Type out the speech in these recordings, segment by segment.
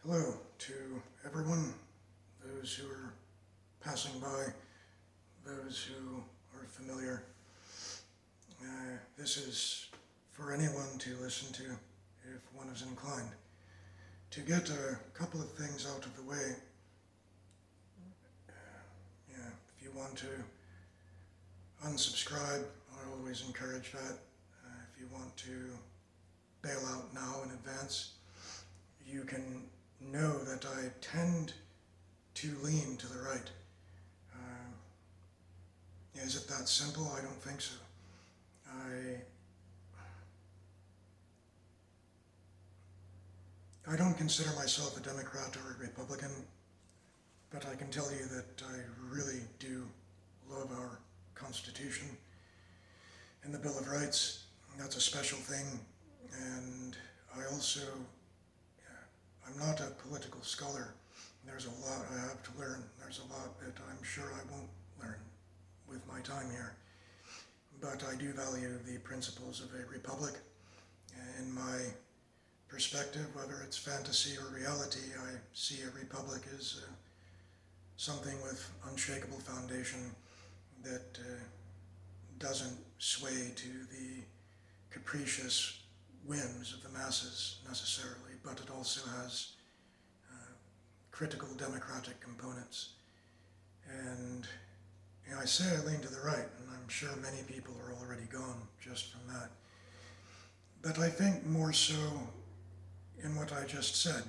Hello to everyone, those who are passing by, those who are familiar. This is for anyone to listen to if one is inclined. To get a couple of things out of the way, if you want to unsubscribe, I always encourage that. If you want to bail out now in advance, you can know that I tend to lean to the right. Is it that simple? I don't think so. I don't consider myself a Democrat or a Republican, but I can tell you that I really do love our Constitution and the Bill of Rights. That's a special thing, and I also I'm not a political scholar. There's a lot I have to learn. There's a lot that I'm sure I won't learn with my time here. But I do value the principles of a republic. In my perspective, whether it's fantasy or reality, I see a republic as something with unshakable foundation that doesn't sway to the capricious whims of the masses necessarily, but it also has critical democratic components. And I say I lean to the right, and I'm sure many people are already gone just from that. But I think more so in what I just said.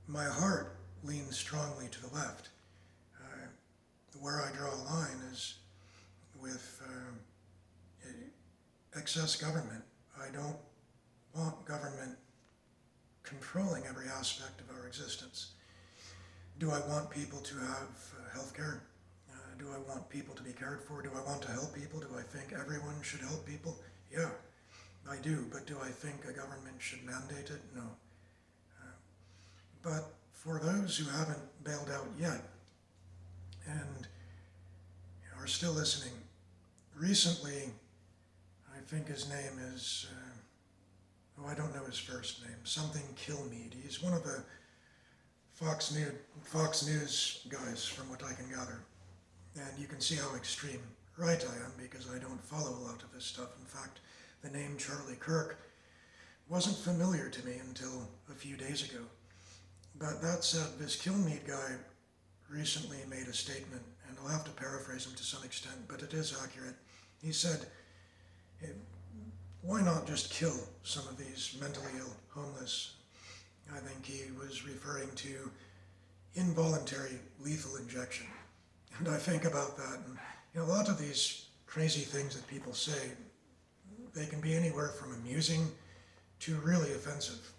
My heart leans strongly to the left. Where I draw a line is with excess government. I don't want government controlling every aspect of our existence. Do I want people to have health care? Do I want people to be cared for? Do I want to help people? Do I think everyone should help people? Yeah, I do, but do I think a government should mandate it? No. But for those who haven't bailed out yet and are still listening, recently, I think his name is I don't know his first name, something Kilmeade. He's one of the Fox News guys, from what I can gather. And you can see how extreme right I am, because I don't follow a lot of this stuff. In fact, the name Charlie Kirk wasn't familiar to me until a few days ago. But that said, this Kilmeade guy recently made a statement, and I'll have to paraphrase him to some extent, but it is accurate. He said, why not just kill some of these mentally ill homeless? I think he was referring to involuntary lethal injection. And I think about that, and a lot of these crazy things that people say, they can be anywhere from amusing to really offensive.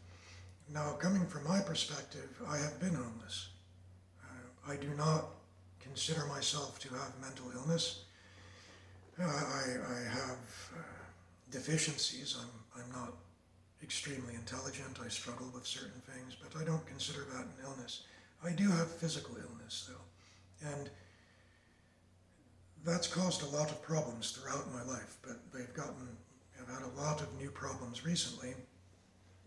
Now, coming from my perspective, I have been homeless. I do not consider myself to have mental illness. I have deficiencies. I'm not extremely intelligent. I struggle with certain things, but I don't consider that an illness. I do have physical illness, though, and that's caused a lot of problems throughout my life, but I've had a lot of new problems recently,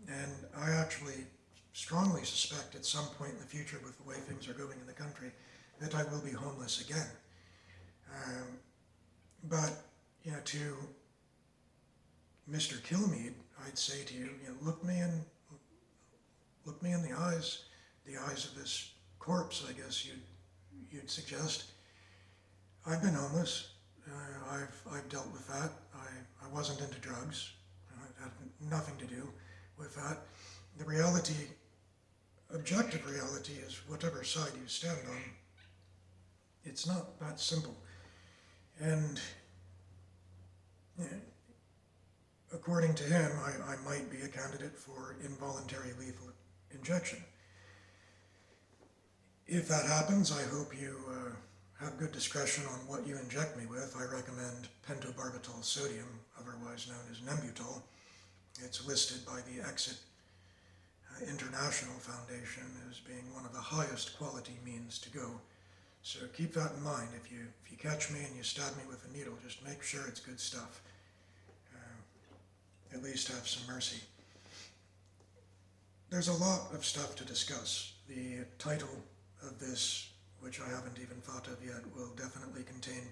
and I actually strongly suspect at some point in the future, with the way things are going in the country, that I will be homeless again. But to Mr. Kilmeade, I'd say to you, look me in the eyes of this corpse, I guess you'd suggest. I've been homeless. I've dealt with that. I wasn't into drugs. It had nothing to do with that. The reality, objective reality, is whatever side you stand on. It's not that simple. And according to him, I might be a candidate for involuntary lethal injection. If that happens, I hope you have good discretion on what you inject me with. I recommend pentobarbital sodium, otherwise known as Nembutal. It's listed by the Exit International Foundation as being one of the highest quality means to go. So keep that in mind. If you catch me and you stab me with a needle, just make sure it's good stuff. At least have some mercy. There's a lot of stuff to discuss the title of this, which I haven't even thought of yet, will definitely contain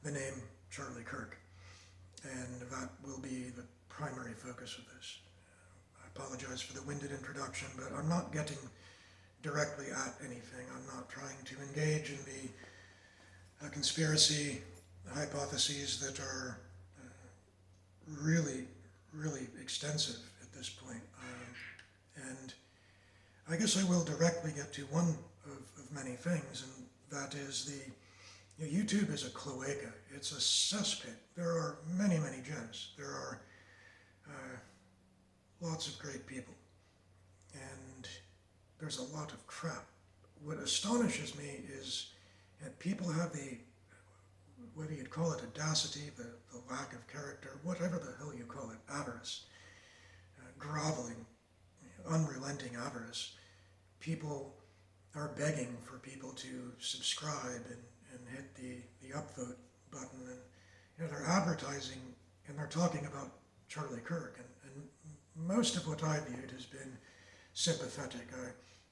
the name Charlie Kirk, and that will be the primary focus of this. I apologize for the winded introduction, but I'm not getting directly at anything. I'm not trying to engage in the conspiracy hypotheses that are really, really extensive at this point. And I guess I will directly get to one of many things, and that is YouTube is a cloaca. It's a cesspit. There are many, many gems. There are lots of great people, and there's a lot of crap. What astonishes me is that people have the, whether you'd call it audacity, the lack of character, whatever the hell you call it, avarice, groveling, unrelenting avarice. People are begging for people to subscribe and hit the upvote button, and they're advertising and they're talking about Charlie Kirk, and most of what I viewed has been sympathetic.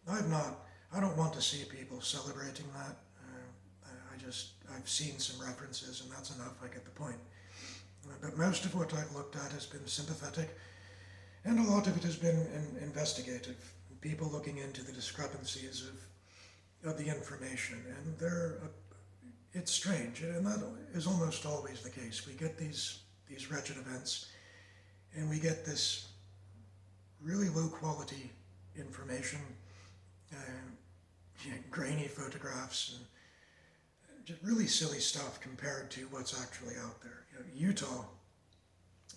I don't want to see people celebrating that. I've seen some references, and that's enough. I get the point. But most of what I've looked at has been sympathetic, and a lot of it has been investigative. People looking into the discrepancies of the information, and it's strange, and that is almost always the case. We get these wretched events, and we get this really low quality information, grainy photographs, and just really silly stuff compared to what's actually out there. Utah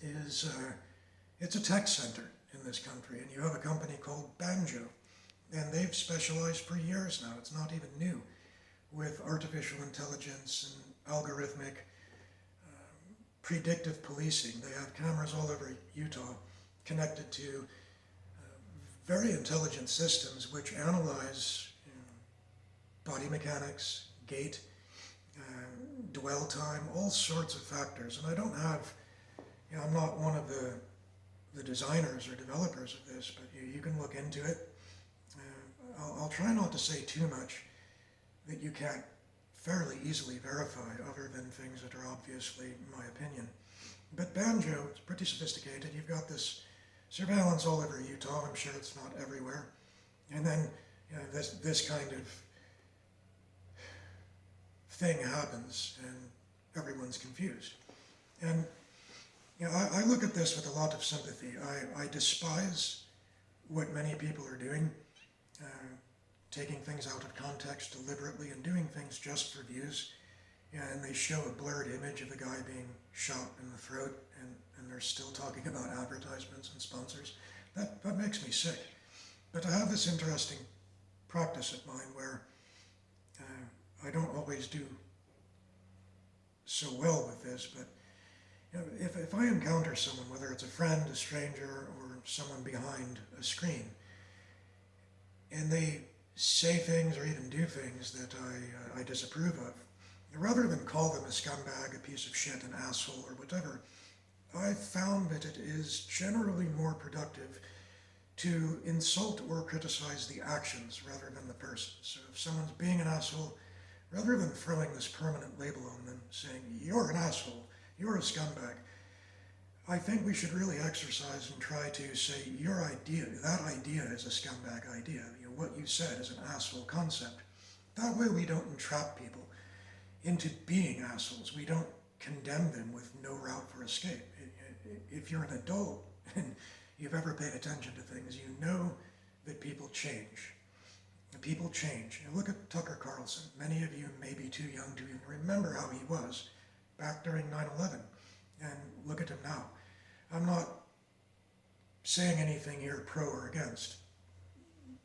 is it's a tech center in this country, and you have a company called Banjo, and they've specialized for years now. It's not even new, with artificial intelligence and algorithmic predictive policing. They have cameras all over Utah connected to very intelligent systems which analyze body mechanics, gait, dwell time, all sorts of factors. And I don't have, I'm not one of the designers or developers of this, but you can look into it. I'll try not to say too much that you can't fairly easily verify, other than things that are obviously my opinion. But Banjo is pretty sophisticated. You've got this surveillance all over Utah. I'm sure it's not everywhere. And then this kind of thing happens, and everyone's confused. And I look at this with a lot of sympathy. I despise what many people are doing, taking things out of context deliberately and doing things just for views. And they show a blurred image of a guy being shot in the throat, and they're still talking about advertisements and sponsors. That makes me sick. But I have this interesting practice of mine where I don't always do so well with this, but if I encounter someone, whether it's a friend, a stranger, or someone behind a screen, and they say things or even do things that I disapprove of, rather than call them a scumbag, a piece of shit, an asshole, or whatever, I've found that it is generally more productive to insult or criticize the actions rather than the person. So if someone's being an asshole, rather than throwing this permanent label on them, saying, you're an asshole, you're a scumbag, I think we should really exercise and try to say, your idea, that idea is a scumbag idea. What you said is an asshole concept. That way we don't entrap people into being assholes. We don't condemn them with no route for escape. If you're an adult and you've ever paid attention to things, you know that people change. People change. Look at Tucker Carlson. Many of you may be too young to even remember how he was back during 9/11. And look at him now. I'm not saying anything here pro or against,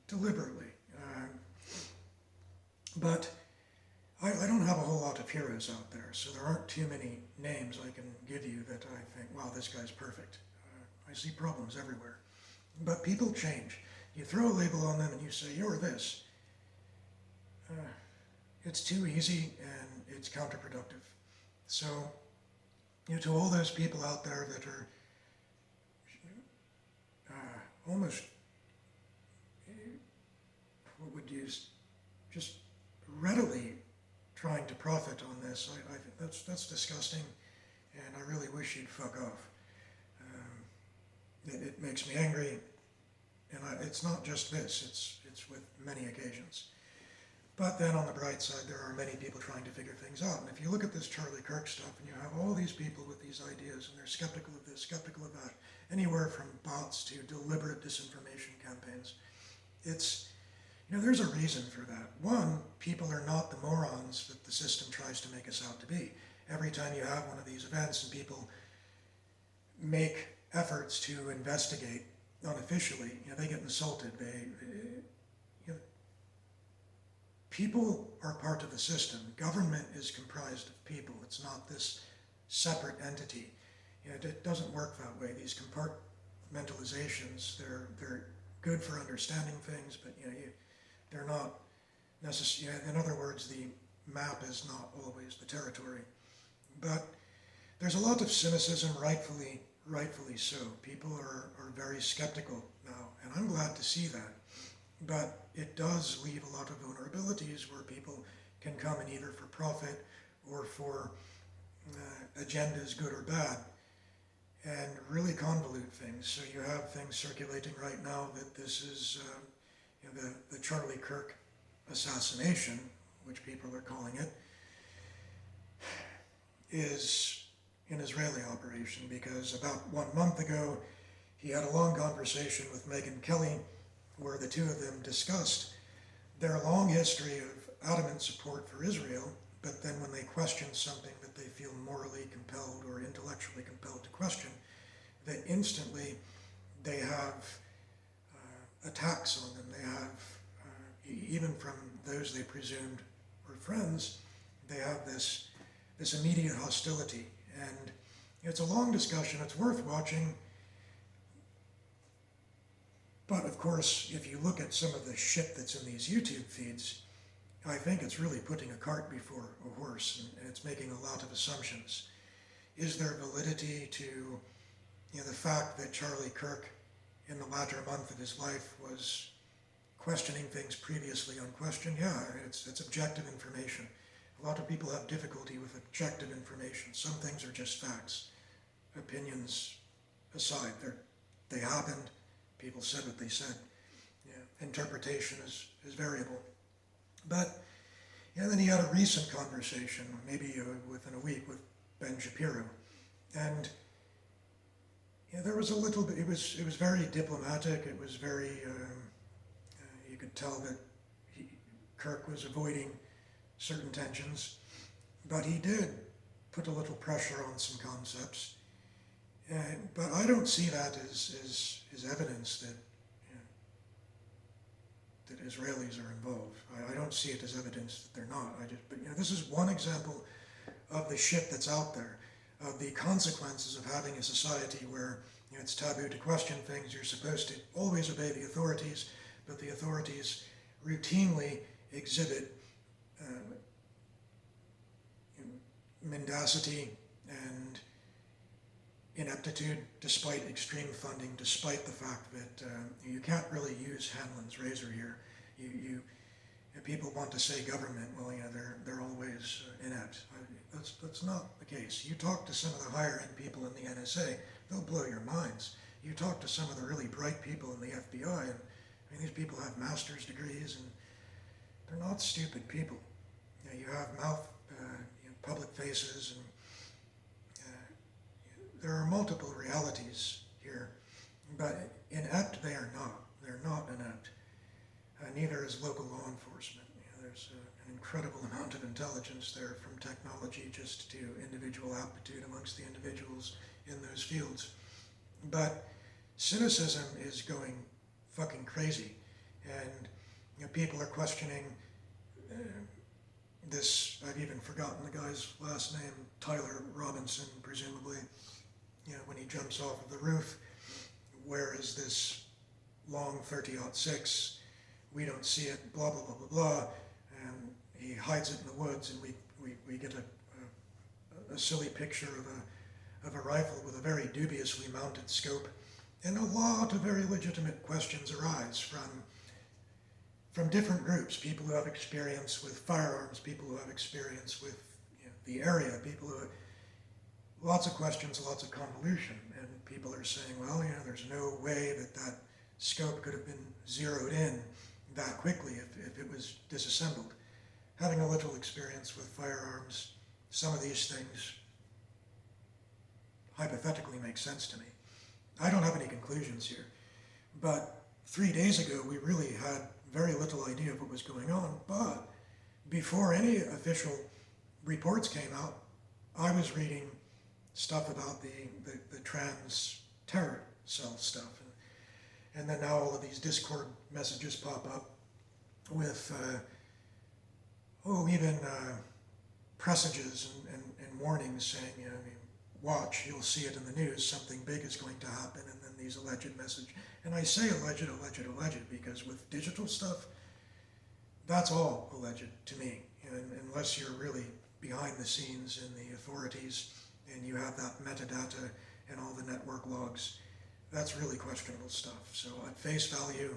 deliberately. But I don't have a whole lot of heroes out there, so there aren't too many names I can give you that I think, wow, this guy's perfect. I see problems everywhere. But people change. You throw a label on them and you say, you're this. It's too easy and it's counterproductive. So, to all those people out there that are almost, what readily trying to profit on this. I think that's disgusting, and I really wish you'd fuck off. It makes me angry, and it's not just this, it's with many occasions. But then on the bright side, there are many people trying to figure things out. And if you look at this Charlie Kirk stuff, and you have all these people with these ideas, and they're skeptical of this, skeptical of that, anywhere from bots to deliberate disinformation campaigns, there's a reason for that. One, people are not the morons that the system tries to make us out to be. Every time you have one of these events and people make efforts to investigate unofficially, they get insulted. People are part of the system. Government is comprised of people. It's not this separate entity. It doesn't work that way. These compartmentalizations, they're good for understanding things, but they're not necessary. In other words, the map is not always the territory. But there's a lot of cynicism, rightfully so. People are very skeptical now, and I'm glad to see that. But it does leave a lot of vulnerabilities where people can come in either for profit or for agendas, good or bad, and really convolute things. So you have things circulating right now that this is the Charlie Kirk assassination, which people are calling it, is an Israeli operation, because about 1 month ago he had a long conversation with Megyn Kelly where the two of them discussed their long history of adamant support for Israel, but then when they question something that they feel morally compelled or intellectually compelled to question, that instantly they have attacks on them. They have, even from those they presumed were friends, they have this immediate hostility. And it's a long discussion. It's worth watching. But of course, if you look at some of the shit that's in these YouTube feeds, I think it's really putting a cart before a horse, and it's making a lot of assumptions. Is there validity to the fact that Charlie Kirk, in the latter month of his life, was questioning things previously unquestioned? Yeah, it's objective information. A lot of people have difficulty with objective information. Some things are just facts. Opinions aside, they happened. People said what they said. Interpretation is variable. But then he had a recent conversation, maybe within a week, with Ben Shapiro, and there was a little bit. It was very diplomatic. It was very. You could tell that Kirk was avoiding certain tensions, but he did put a little pressure on some concepts. But I don't see that as evidence that that Israelis are involved. I don't see it as evidence that they're not. But this is one example of the shit that's out there, of the consequences of having a society where it's taboo to question things. You're supposed to always obey the authorities, but the authorities routinely exhibit mendacity and ineptitude, despite extreme funding, despite the fact that you can't really use Hanlon's razor here. If people want to say government, well, they're always inept. That's not the case. You talk to some of the higher end people in the NSA, they'll blow your minds. You talk to some of the really bright people in the FBI, and these people have master's degrees, and they're not stupid people. You have public faces, and there are multiple realities here, but inept they are not. They're not inept. Neither is local law enforcement. There's an incredible amount of intelligence there, from technology just to individual aptitude amongst the individuals in those fields. But cynicism is going fucking crazy, and people are questioning this. I've even forgotten the guy's last name, Tyler Robinson, presumably. When he jumps off of the roof, where is this long 30-06? We don't see it, blah, blah, blah, blah, blah. And he hides it in the woods, and we get a silly picture of a rifle with a very dubiously mounted scope. And a lot of very legitimate questions arise from from different groups, people who have experience with firearms, people who have experience with the area, people who lots of questions, lots of convolution, and people are saying, well, there's no way that scope could have been zeroed in that quickly if it was disassembled. Having a little experience with firearms, some of these things hypothetically make sense to me. I don't have any conclusions here, but 3 days ago we really had very little idea of what was going on, but before any official reports came out, I was reading stuff about the trans terror cell stuff, and then now all of these Discord messages pop up with even presages and warnings saying, watch, you'll see it in the news, something big is going to happen, and then these alleged messages. And I say alleged because with digital stuff, that's all alleged to me, unless you're really behind the scenes in the authorities and you have that metadata and all the network logs. That's really questionable stuff. So at face value,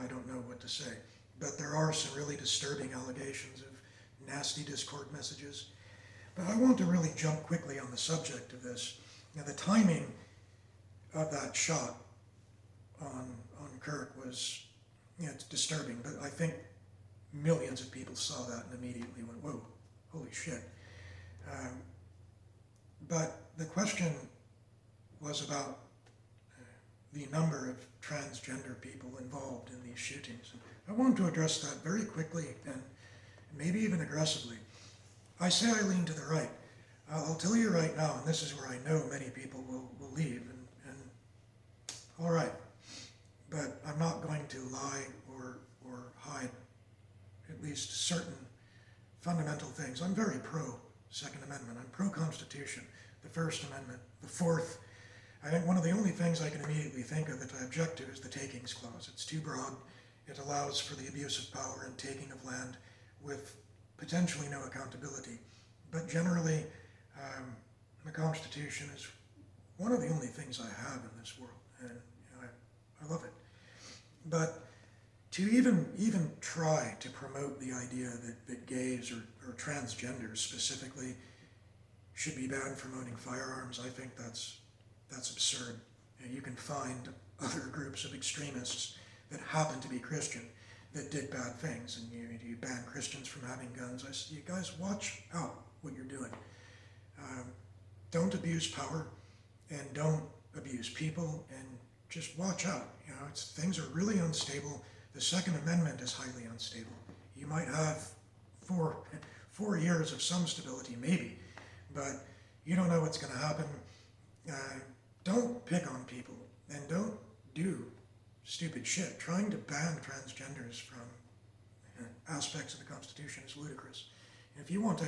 I don't know what to say. But there are some really disturbing allegations of nasty Discord messages. But I want to really jump quickly on the subject of this. Now, the timing of that shot on Kirk was, it's disturbing, but I think millions of people saw that and immediately went, whoa, holy shit. But the question was about the number of transgender people involved in these shootings. And I want to address that very quickly and maybe even aggressively. I say I lean to the right. I'll tell you right now, and this is where I know many people will leave, and all right, but I'm not going to lie or hide at least certain fundamental things. I'm very pro-Second Amendment. I'm pro-Constitution, the First Amendment, the Fourth. I think one of the only things I can immediately think of that I object to is the Takings Clause. It's too broad. It allows for the abuse of power and taking of land with potentially no accountability. But generally, the Constitution is one of the only things I have in this world, and I love it. But to even try to promote the idea that gays or transgenders specifically should be banned from owning firearms, I think that's absurd. You can find other groups of extremists that happen to be Christian that did bad things, and you ban Christians from having guns. I say, you guys, watch out what you're doing. Don't abuse power, and don't abuse people, and just watch out. Things are really unstable. The Second Amendment is highly unstable. You might have 4 years of some stability, maybe, but you don't know what's going to happen. Don't pick on people, and don't do stupid shit. Trying to ban transgenders from aspects of the Constitution is ludicrous. And if you want to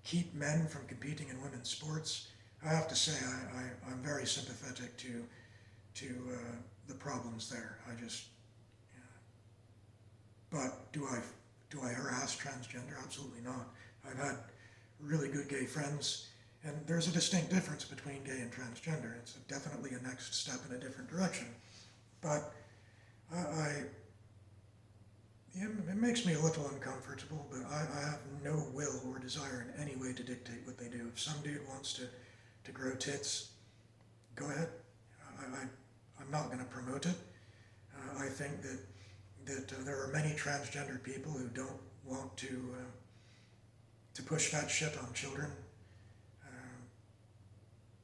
keep men from competing in women's sports, I have to say I'm very sympathetic to the problems there. But do I harass transgender? Absolutely not. I've had really good gay friends, and there's a distinct difference between gay and transgender. It's definitely a next step in a different direction. But it makes me a little uncomfortable, but I have no will or desire in any way to dictate what they do. If some dude wants to grow tits, go ahead. I'm not going to promote it. I think that there are many transgender people who don't want to push that shit on children,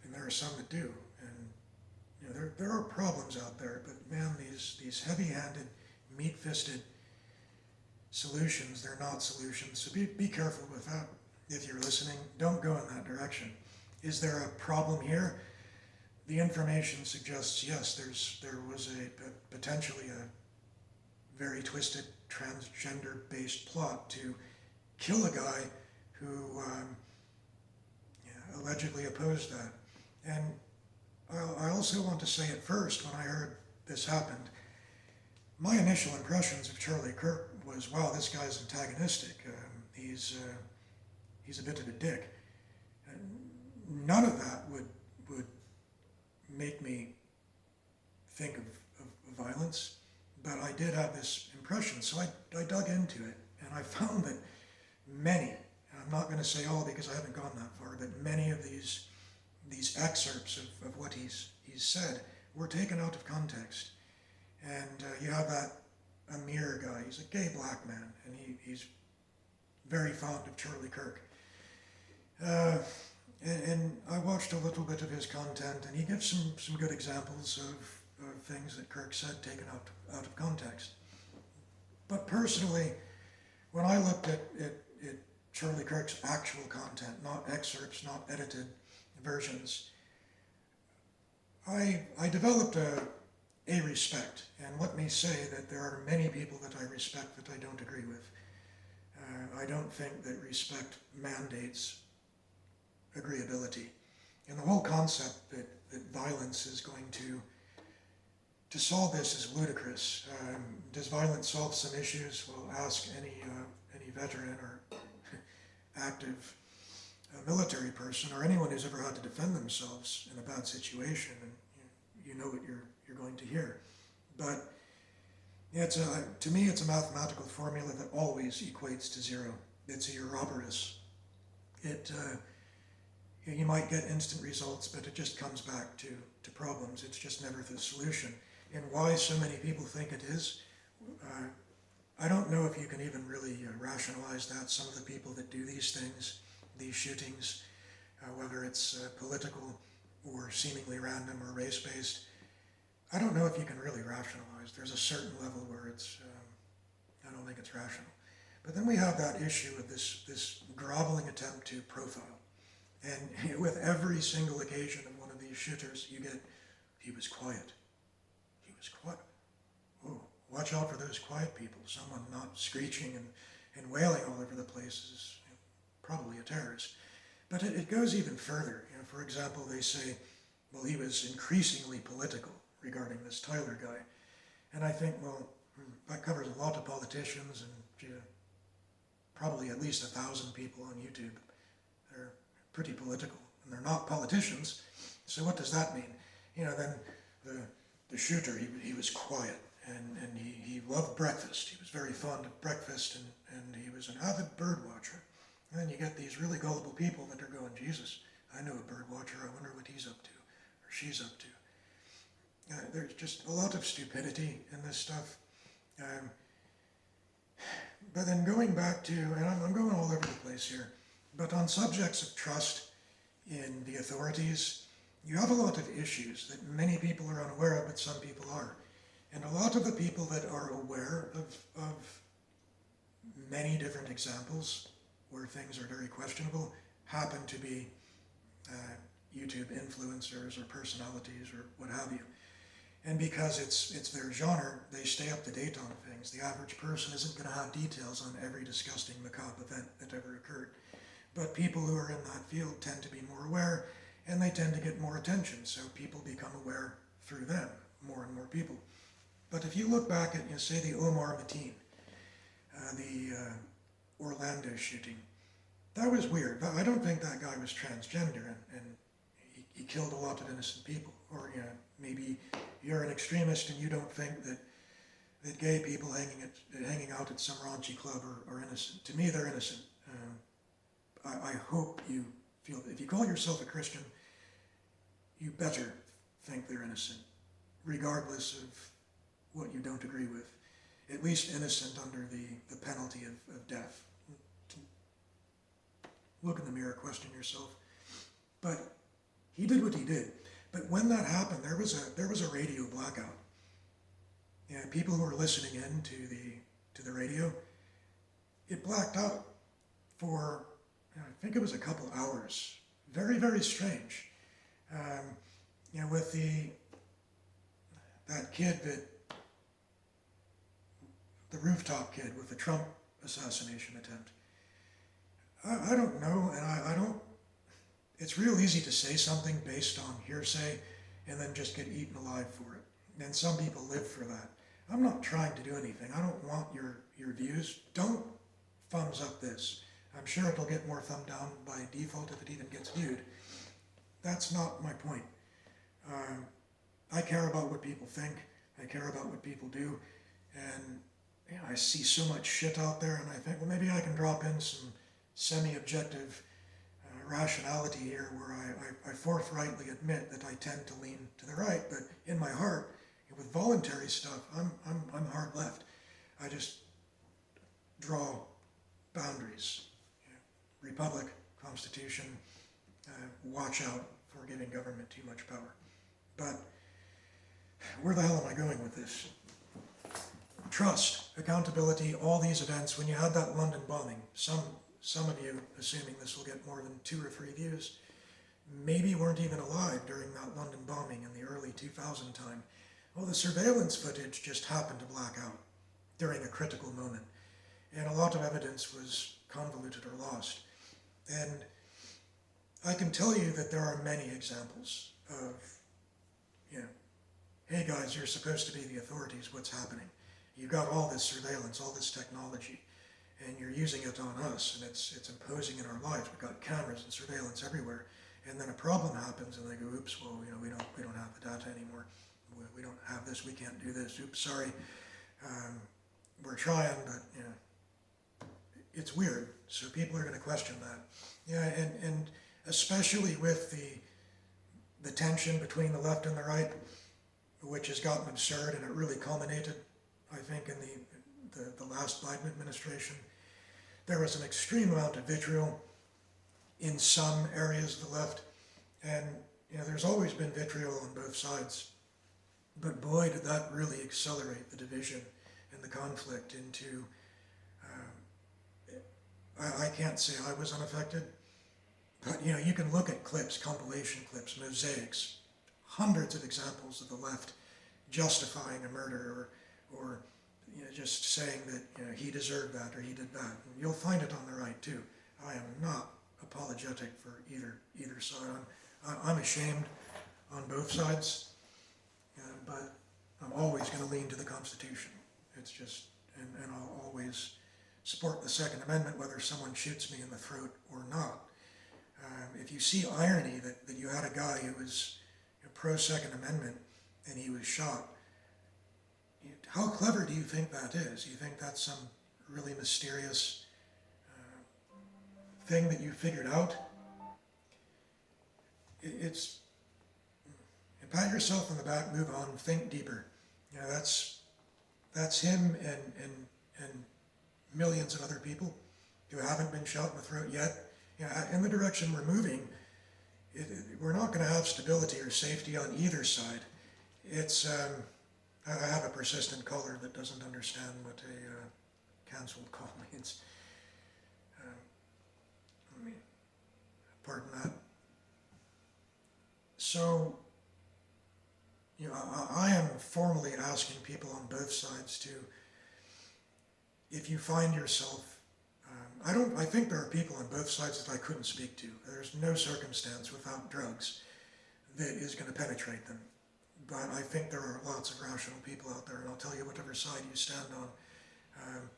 and there are some that do. And there are problems out there, but man, these heavy-handed, meat-fisted solutions, they're not solutions. So be careful with that. If you're listening, don't go in that direction. Is there a problem here? The information suggests, yes, there was potentially a very twisted transgender-based plot to kill a guy who allegedly opposed that. And I also want to say at first, when I heard this happened, my initial impressions of Charlie Kirk was, wow, this guy's antagonistic. He's a bit of a dick. None of that would make me think of violence, but I did have this impression. So I dug into it, and I found that many, and I'm not going to say all because I haven't gone that far, but many of these excerpts of what he's said were taken out of context. And you have that Amir guy, he's a gay black man, and he's very fond of Charlie Kirk. And I watched a little bit of his content, and he gives some good examples of things that Kirk said taken out of context. But personally, when I looked at Charlie Kirk's actual content, not excerpts, not edited versions, I developed a respect, and let me say that there are many people that I respect that I don't agree with. I don't think that respect mandates agreeability. And the whole concept that violence is going to solve this is ludicrous. Does violence solve some issues? Well, ask any veteran or active military person or anyone who's ever had to defend themselves in a bad situation, and you know what you're going to hear. But yeah, to me, it's a mathematical formula that always equates to zero. It's a Ouroboros. You might get instant results, but it just comes back to problems. It's just never the solution. And why so many people think it is, I don't know if you can even really rationalize that. Some of the people that do these things, these shootings, whether it's political or seemingly random or race-based, I don't know if you can really rationalize. There's a certain level where I don't think it's rational. But then we have that issue of this groveling attempt to profile. And with every single occasion of one of these shooters, you get, he was quiet. He was quiet. Oh, watch out for those quiet people. Someone not screeching and wailing all over the place is probably a terrorist. But it goes even further. For example, they say, well, he was increasingly political regarding this Tyler guy. And I think, well, that covers a lot of politicians and probably at least 1,000 people on YouTube. They're pretty political, and they're not politicians. So what does that mean? Then the shooter, he was quiet, and he loved breakfast. He was very fond of breakfast, and he was an avid bird watcher. And then you get these really gullible people that are going, Jesus, I know a bird watcher, I wonder what he's up to, or she's up to. There's just a lot of stupidity in this stuff. But then going back to, and I'm going all over the place here, but on subjects of trust in the authorities, you have a lot of issues that many people are unaware of, but some people are. And a lot of the people that are aware of many different examples where things are very questionable happen to be YouTube influencers or personalities or what have you. And because it's their genre, they stay up to date on things. The average person isn't going to have details on every disgusting macabre event that ever occurred. But people who are in that field tend to be more aware, and they tend to get more attention, so people become aware through them, more and more people. But if you look back at, say, the Omar Mateen, the Orlando shooting, that was weird. I don't think that guy was transgender, and he killed a lot of innocent people. Or maybe you're an extremist and you don't think that gay people hanging out at some raunchy club are innocent. To me, they're innocent. I hope you feel that if you call yourself a Christian, you better think they're innocent, regardless of what you don't agree with. At least innocent under the penalty of death. Look in the mirror, question yourself. But he did what he did. But when that happened, there was a radio blackout. People who were listening in to the radio, it blacked out for, I think it was a couple hours. Very, very strange. With that kid the rooftop kid with the Trump assassination attempt. I don't know, and I don't, it's real easy to say something based on hearsay and then just get eaten alive for it. And some people live for that. I'm not trying to do anything. I don't want your views. Don't thumbs up this. I'm sure it'll get more thumb down by default if it even gets viewed. That's not my point. I care about what people think. I care about what people do. And I see so much shit out there, and I think, well, maybe I can drop in some semi-objective rationality here, where I forthrightly admit that I tend to lean to the right, but in my heart, with voluntary stuff, I'm hard left. I just draw boundaries. Republic, Constitution, watch out for giving government too much power. But where the hell am I going with this? Trust, accountability, all these events. When you had that London bombing, some of you, assuming this will get more than 2 or 3 views, maybe weren't even alive during that London bombing in the early 2000 time. Well, the surveillance footage just happened to black out during a critical moment, and a lot of evidence was convoluted or lost. And I can tell you that there are many examples of, hey guys, you're supposed to be the authorities, what's happening? You've got all this surveillance, all this technology, and you're using it on us, and it's imposing in our lives. We've got cameras and surveillance everywhere, and then a problem happens, and they go, oops, well, we don't have the data anymore. We don't have this. We can't do this. Oops, sorry. We're trying, but it's weird. So people are going to question that. Yeah, and especially with the tension between the left and the right, which has gotten absurd, and it really culminated, I think, in the last Biden administration. There was an extreme amount of vitriol in some areas of the left, and there's always been vitriol on both sides. But boy, did that really accelerate the division and the conflict into, I can't say I was unaffected, but you can look at clips, compilation clips, mosaics, hundreds of examples of the left justifying a murder or just saying that he deserved that or he did that. And you'll find it on the right too. I am not apologetic for either side. I'm ashamed on both sides. But I'm always going to lean to the Constitution. It's just, and I'll always support the Second Amendment, whether someone shoots me in the throat or not. If you see irony that you had a guy who was pro-Second Amendment and he was shot, how clever do you think that is? You think that's some really mysterious thing that you figured out? It's pat yourself on the back, move on, think deeper. That's him and millions of other people who haven't been shot in the throat yet. In the direction we're moving, we're not going to have stability or safety on either side. It's I have a persistent caller that doesn't understand what a cancelled call means. Pardon that. So, I am formally asking people on both sides to, if you find yourself, I think there are people on both sides that I couldn't speak to. There's no circumstance without drugs that is going to penetrate them. But I think there are lots of rational people out there, and I'll tell you whatever side you stand on.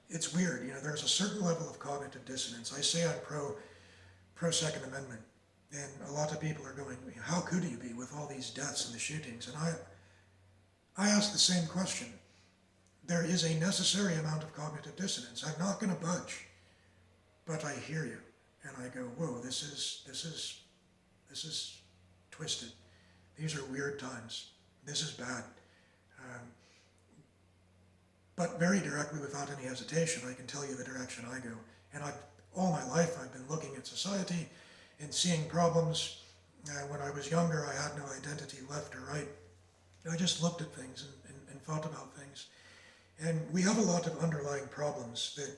It's weird, there's a certain level of cognitive dissonance. I say I'm pro Second Amendment, and a lot of people are going, how could you be with all these deaths and the shootings? And I ask the same question. There is a necessary amount of cognitive dissonance. I'm not going to budge, but I hear you, and I go, whoa, this is twisted. These are weird times. This is bad. But very directly, without any hesitation, I can tell you the direction I go. And all my life, I've been looking at society and seeing problems. When I was younger, I had no identity, left or right. I just looked at things and thought about things. And we have a lot of underlying problems that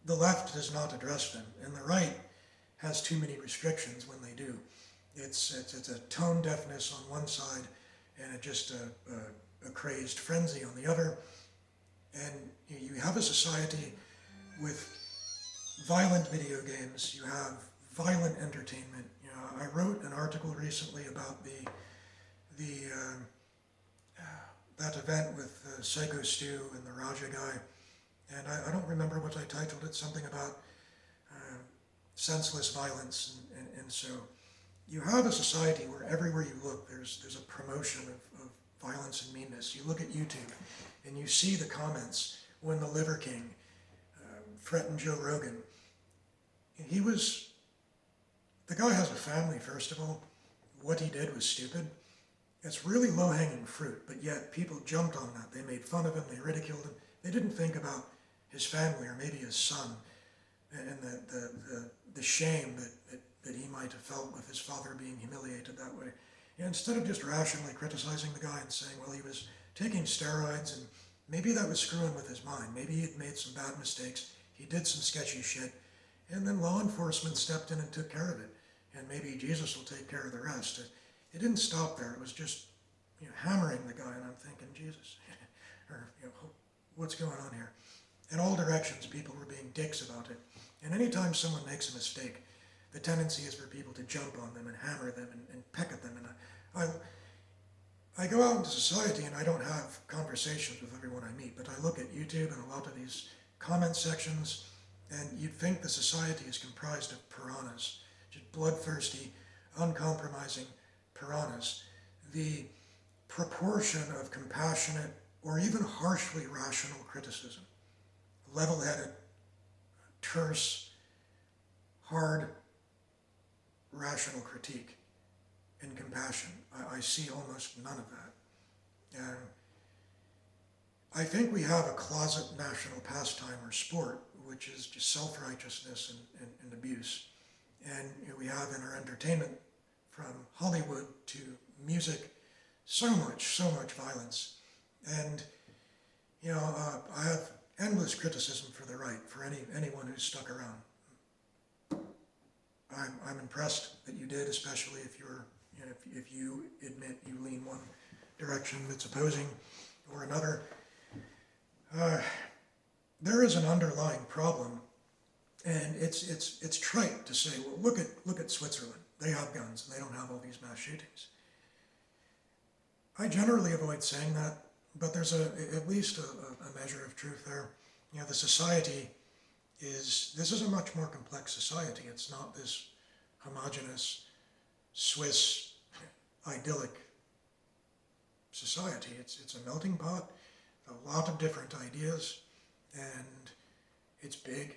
the left does not address them, and the right has too many restrictions when they do. It's a tone deafness on one side, and just a crazed frenzy on the other. And you have a society with violent video games. You have violent entertainment. I wrote an article recently about that event with Psycho Stu and the Raja guy, and I don't remember what I titled it. Something about senseless violence, and so you have a society where everywhere you look, there's a promotion of violence and meanness. You look at YouTube, and you see the comments when the Liver King threatened Joe Rogan. The guy has a family, first of all. What he did was stupid. It's really low-hanging fruit, but yet people jumped on that. They made fun of him, they ridiculed him. They didn't think about his family or maybe his son and the shame that he might have felt with his father being humiliated that way. Instead of just rationally criticizing the guy and saying, well, he was taking steroids and maybe that was screwing with his mind. Maybe he had made some bad mistakes. He did some sketchy shit. And then law enforcement stepped in and took care of it. And maybe Jesus will take care of the rest. It didn't stop there. It was just hammering the guy. And I'm thinking, Jesus, or what's going on here? In all directions, people were being dicks about it. And anytime someone makes a mistake, the tendency is for people to jump on them and hammer them and peck at them. And I go out into society and I don't have conversations with everyone I meet, but I look at YouTube and a lot of these comment sections, and you'd think the society is comprised of piranhas, just bloodthirsty, uncompromising piranhas. The proportion of compassionate or even harshly rational criticism, level-headed, terse, hard, rational critique and compassion, I see almost none of that. And I think we have a closet national pastime or sport, which is just self-righteousness and abuse. And we have in our entertainment, from Hollywood to music, so much violence. And I have endless criticism for the right, for anyone who's stuck around. I'm impressed that you did, especially if if you admit you lean one direction that's opposing or another. There is an underlying problem, and it's trite to say, well, look at Switzerland. They have guns and they don't have all these mass shootings. I generally avoid saying that, but there's at least a measure of truth there. The society this is a much more complex society. It's not this homogeneous Swiss idyllic society. It's a melting pot, a lot of different ideas, and it's big,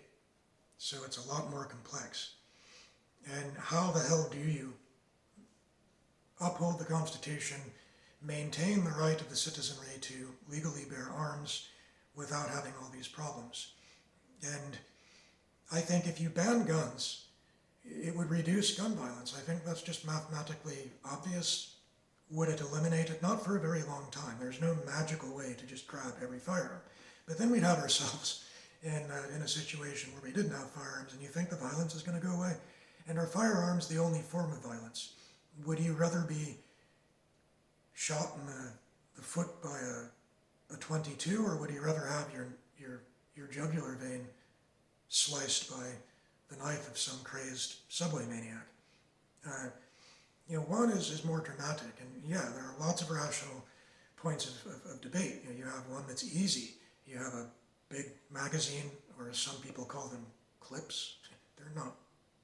so it's a lot more complex. And how the hell do you uphold the Constitution, maintain the right of the citizenry to legally bear arms without having all these problems? And I think if you ban guns, it would reduce gun violence. I think that's just mathematically obvious. Would it eliminate it? Not for a very long time. There's no magical way to just grab every firearm. But then we'd have ourselves in a situation where we didn't have firearms, and you think the violence is going to go away? And are firearms the only form of violence? Would you rather be shot in the foot by a 22, or would you rather have your jugular vein sliced by the knife of some crazed subway maniac? One is more dramatic, and yeah, there are lots of rational points of debate. You have one that's easy. You have a big magazine, or as some people call them, clips. They're not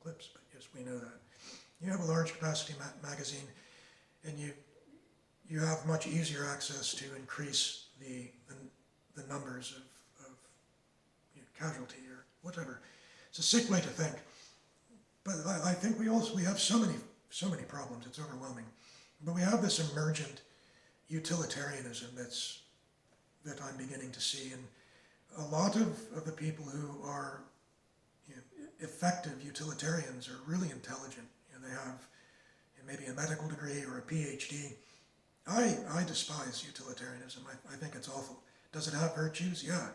clips, but yes, we know that. You have a large capacity magazine, and you have much easier access to increase the numbers of casualty or whatever. It's a sick way to think, but I think we have so many problems. It's overwhelming. But we have this emergent utilitarianism that I'm beginning to see, and a lot of the people who are effective utilitarians are really intelligent. They have maybe a medical degree or a PhD. I despise utilitarianism. I think it's awful. Does it have virtues? Yeah.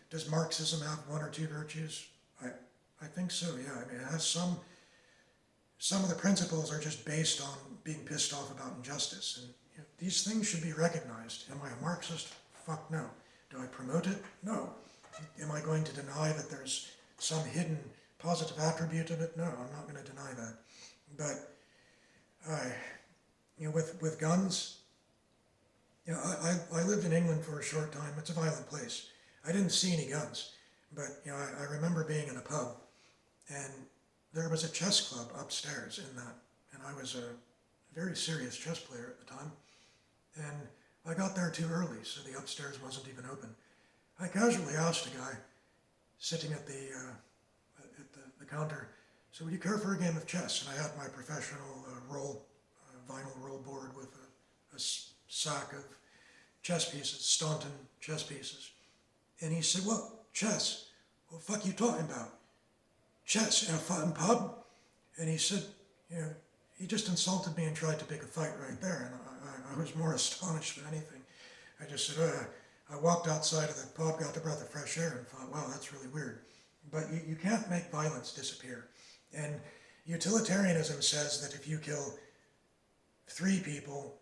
Does Marxism have one or two virtues? I think so, yeah. I mean, it has some of the principles are just based on being pissed off about injustice. And these things should be recognized. Am I a Marxist? Fuck no. Do I promote it? No. Am I going to deny that there's some hidden positive attribute of it? No, I'm not going to deny that. But with guns, I lived in England for a short time. It's a violent place. I didn't see any guns, but I remember being in a pub, and there was a chess club upstairs in that, and I was a very serious chess player at the time, and I got there too early, so the upstairs wasn't even open. I casually asked a guy sitting at the counter, so would you care for a game of chess? And I had my professional vinyl roll board with a sack of chess pieces, Staunton chess pieces. And he said, well, chess? What the fuck you talking about? Chess in a fucking pub? And he said, he just insulted me and tried to pick a fight right there. And I was more astonished than anything. I just said, I walked outside of the pub, got a breath of fresh air, and thought, wow, that's really weird. But you can't make violence disappear. And utilitarianism says that if you kill 3 people,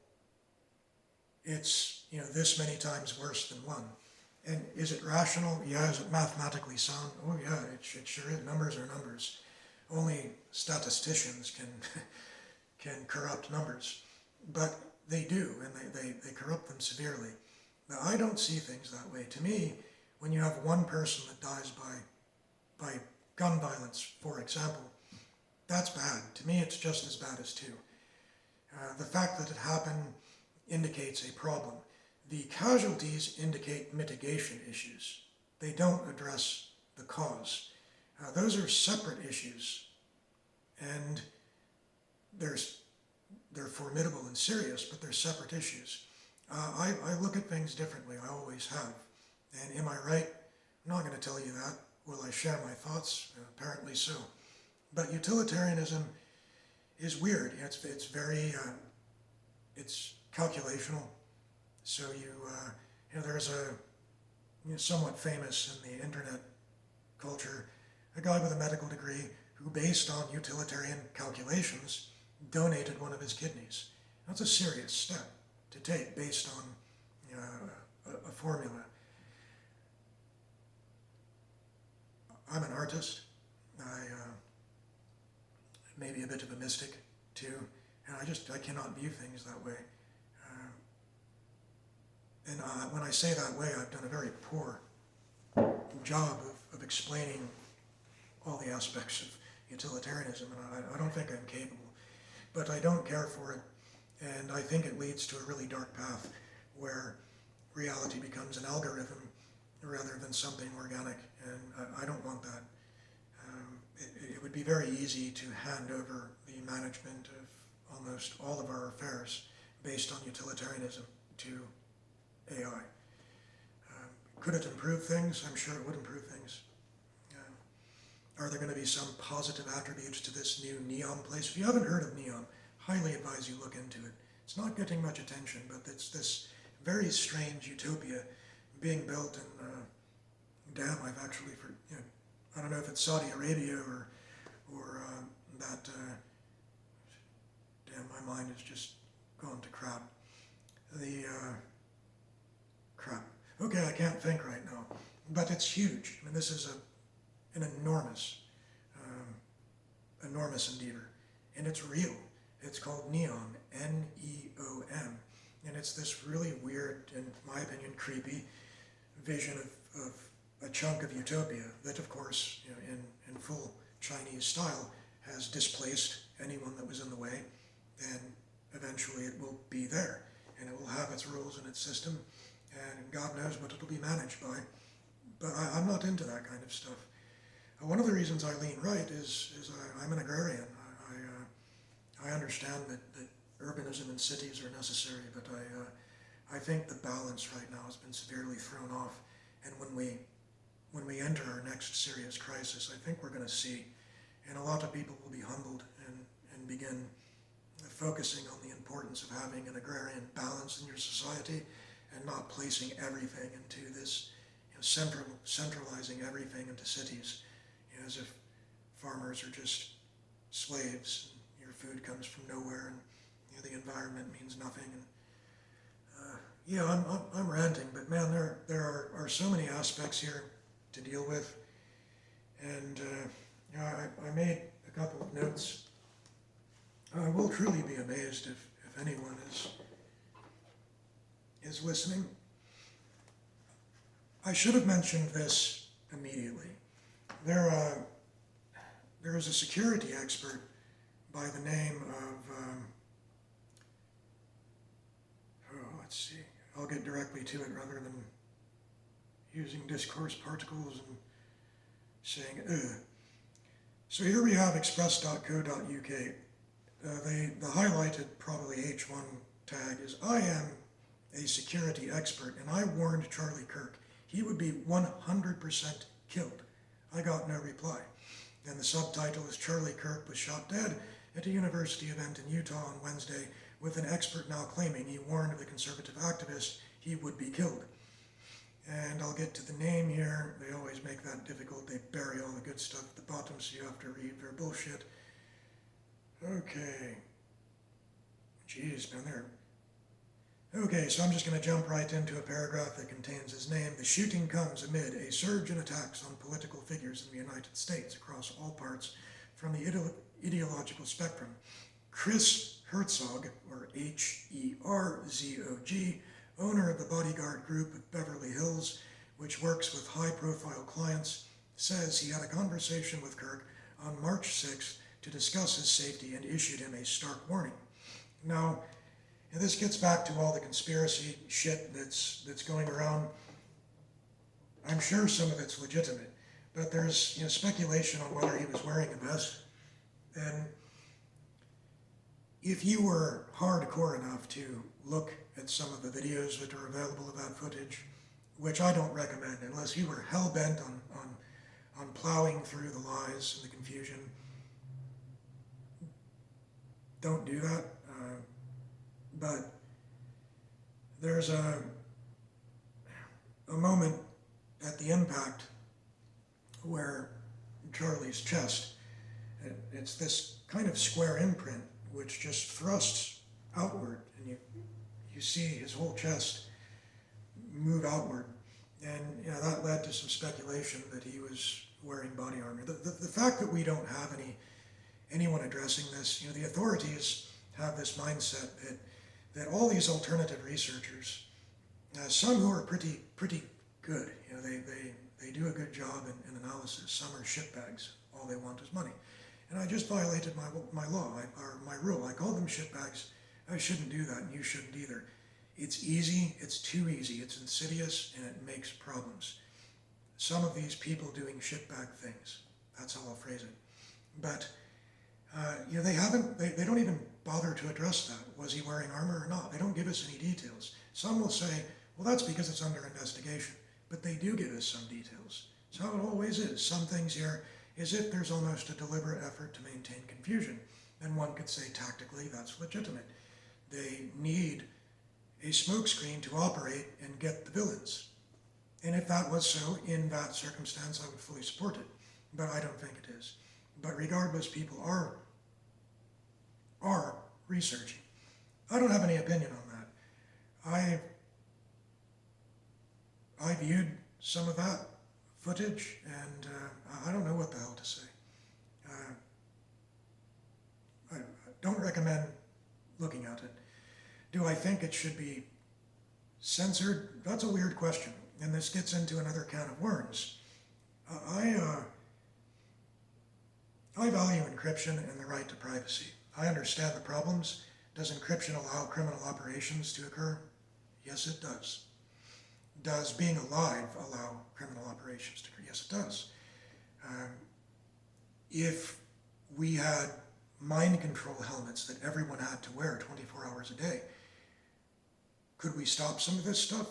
it's this many times worse than 1. And is it rational? Yeah. Is it mathematically sound? Oh yeah, it sure is. Numbers are numbers. Only statisticians can corrupt numbers. But they do, and they corrupt them severely. Now, I don't see things that way. To me, when you have 1 person that dies by gun violence, for example, that's bad. To me, it's just as bad as 2. The fact that it happened indicates a problem. The casualties indicate mitigation issues. They don't address the cause. Those are separate issues, and they're formidable and serious, but they're separate issues. I look at things differently. I always have. And am I right? I'm not going to tell you that. Will I share my thoughts? Apparently so. But utilitarianism is weird. It's very, it's calculational. So there's a somewhat famous in the internet culture, a guy with a medical degree who, based on utilitarian calculations, donated one of his kidneys. That's a serious step to take based on a formula. I'm an artist. I may be a bit of a mystic too, and I cannot view things that way. And when I say that way, I've done a very poor job of explaining all the aspects of utilitarianism, and I don't think I'm capable. But I don't care for it, and I think it leads to a really dark path where reality becomes an algorithm rather than something organic, and I don't want that. It would be very easy to hand over the management of almost all of our affairs based on utilitarianism to AI. Could it improve things? I'm sure it would improve things. Are there going to be some positive attributes to this new Neon place? If you haven't heard of Neon, highly advise you look into it. It's not getting much attention, but it's this very strange utopia being built in, I've actually, I don't know if it's Saudi Arabia or that, my mind has just gone to crap. Crap. Okay, I can't think right now, but it's huge. I mean, this is an enormous endeavor, and it's real. It's called Neon, N-E-O-M, and it's this really weird, and in my opinion, creepy vision of a chunk of utopia that, of course, in full Chinese style, has displaced anyone that was in the way, and eventually it will be there, and it will have its rules and its system, and God knows what it'll be managed by. But I'm not into that kind of stuff. One of the reasons I lean right is I'm an agrarian. I understand that urbanism and cities are necessary, but I think the balance right now has been severely thrown off. And when we enter our next serious crisis, I think we're going to see, and a lot of people will be humbled and begin focusing on the importance of having an agrarian balance in your society and not placing everything into this, centralizing everything into cities, as if farmers are just slaves, and your food comes from nowhere, and the environment means nothing. And I'm ranting, but man, there are so many aspects here to deal with, and I made a couple of notes. I will truly be amazed if anyone is listening. I should have mentioned this immediately. There is a security expert by the name of, let's see, I'll get directly to it rather than using discourse particles and saying ugh. So here we have express.co.uk. The highlighted, probably H1 tag is, I am a security expert and I warned Charlie Kirk he would be 100% killed. I got no reply. And the subtitle is, Charlie Kirk was shot dead at a university event in Utah on Wednesday, with an expert now claiming he warned the conservative activist he would be killed. And I'll get to the name here. They always make that difficult. They bury all the good stuff at the bottom, so you have to read their bullshit. Okay. Jeez, man, they're... Okay, so I'm just going to jump right into a paragraph that contains his name. The shooting comes amid a surge in attacks on political figures in the United States across all parts from the ideological spectrum. Chris Herzog, or H-E-R-Z-O-G, owner of the bodyguard group of Beverly Hills, which works with high-profile clients, says he had a conversation with Kirk on March 6th to discuss his safety and issued him a stark warning. Now, this gets back to all the conspiracy shit that's going around. I'm sure some of it's legitimate, but there's speculation on whether he was wearing a vest. And if you were hardcore enough to look at some of the videos that are available of that footage, which I don't recommend unless you were hell-bent on plowing through the lies and the confusion, don't do that. But there's a moment at the impact where Charlie's chest, it's this kind of square imprint which just thrusts outward, and you see his whole chest move outward, and that led to some speculation that he was wearing body armor. The fact that we don't have anyone addressing this, the authorities have this mindset that all these alternative researchers, some who are pretty good, they do a good job in analysis. Some are shitbags. All they want is money. And I just violated my law, or my rule. I called them shitbags. I shouldn't do that, and you shouldn't either. It's easy. It's too easy. It's insidious, and it makes problems. Some of these people doing shitbag things. That's how I'll phrase it. But they don't even bother to address that. Was he wearing armor or not? They don't give us any details. Some will say, well, that's because it's under investigation. But they do give us some details. It's how it always is. Some things here is if there's almost a deliberate effort to maintain confusion. And one could say tactically that's legitimate. They need a smokescreen to operate and get the villains. And if that was so, in that circumstance, I would fully support it. But I don't think it is. But regardless, people are researching. I don't have any opinion on that. I viewed some of that footage, and I don't know what the hell to say. I don't recommend looking at it. Do I think it should be censored? That's a weird question, and this gets into another can of worms. I value encryption and the right to privacy. I understand the problems. Does encryption allow criminal operations to occur? Yes, it does. Does being alive allow criminal operations to occur? Yes, it does. If we had mind control helmets that everyone had to wear 24 hours a day, could we stop some of this stuff?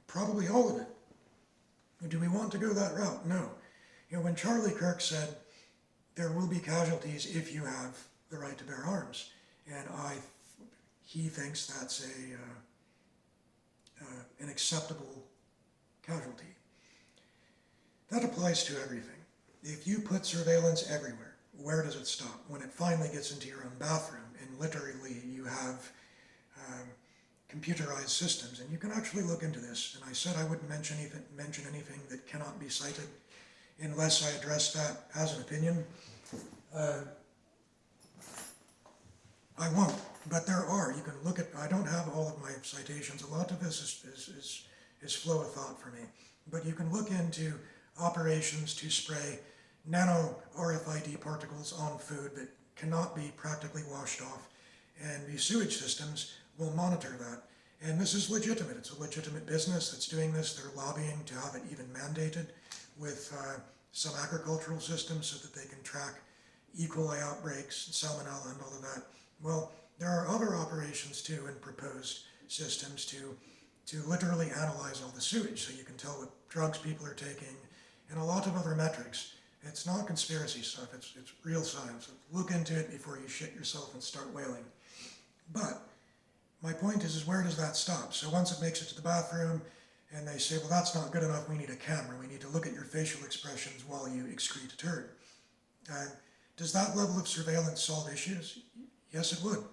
Probably all of it. Do we want to go that route? No. When Charlie Kirk said, there will be casualties if you have the right to bear arms, and he thinks that's an acceptable casualty. That applies to everything. If you put surveillance everywhere, where does it stop? When it finally gets into your own bathroom, and literally you have computerized systems, and you can actually look into this. And I said I wouldn't mention anything that cannot be cited unless I address that as an opinion. I won't, but there are. You can look at, I don't have all of my citations. A lot of this is flow of thought for me. But you can look into operations to spray nano RFID particles on food that cannot be practically washed off, and the sewage systems will monitor that. And this is legitimate. It's a legitimate business that's doing this. They're lobbying to have it even mandated with some agricultural systems so that they can track E. coli outbreaks, salmonella, and all of that. Well, there are other operations too in proposed systems to literally analyze all the sewage so you can tell what drugs people are taking and a lot of other metrics. It's not conspiracy stuff, it's real science. Look into it before you shit yourself and start wailing. But my point is where does that stop? So once it makes it to the bathroom and they say, well, that's not good enough, we need a camera. We need to look at your facial expressions while you excrete a turd. Does that level of surveillance solve issues? Yes, it would.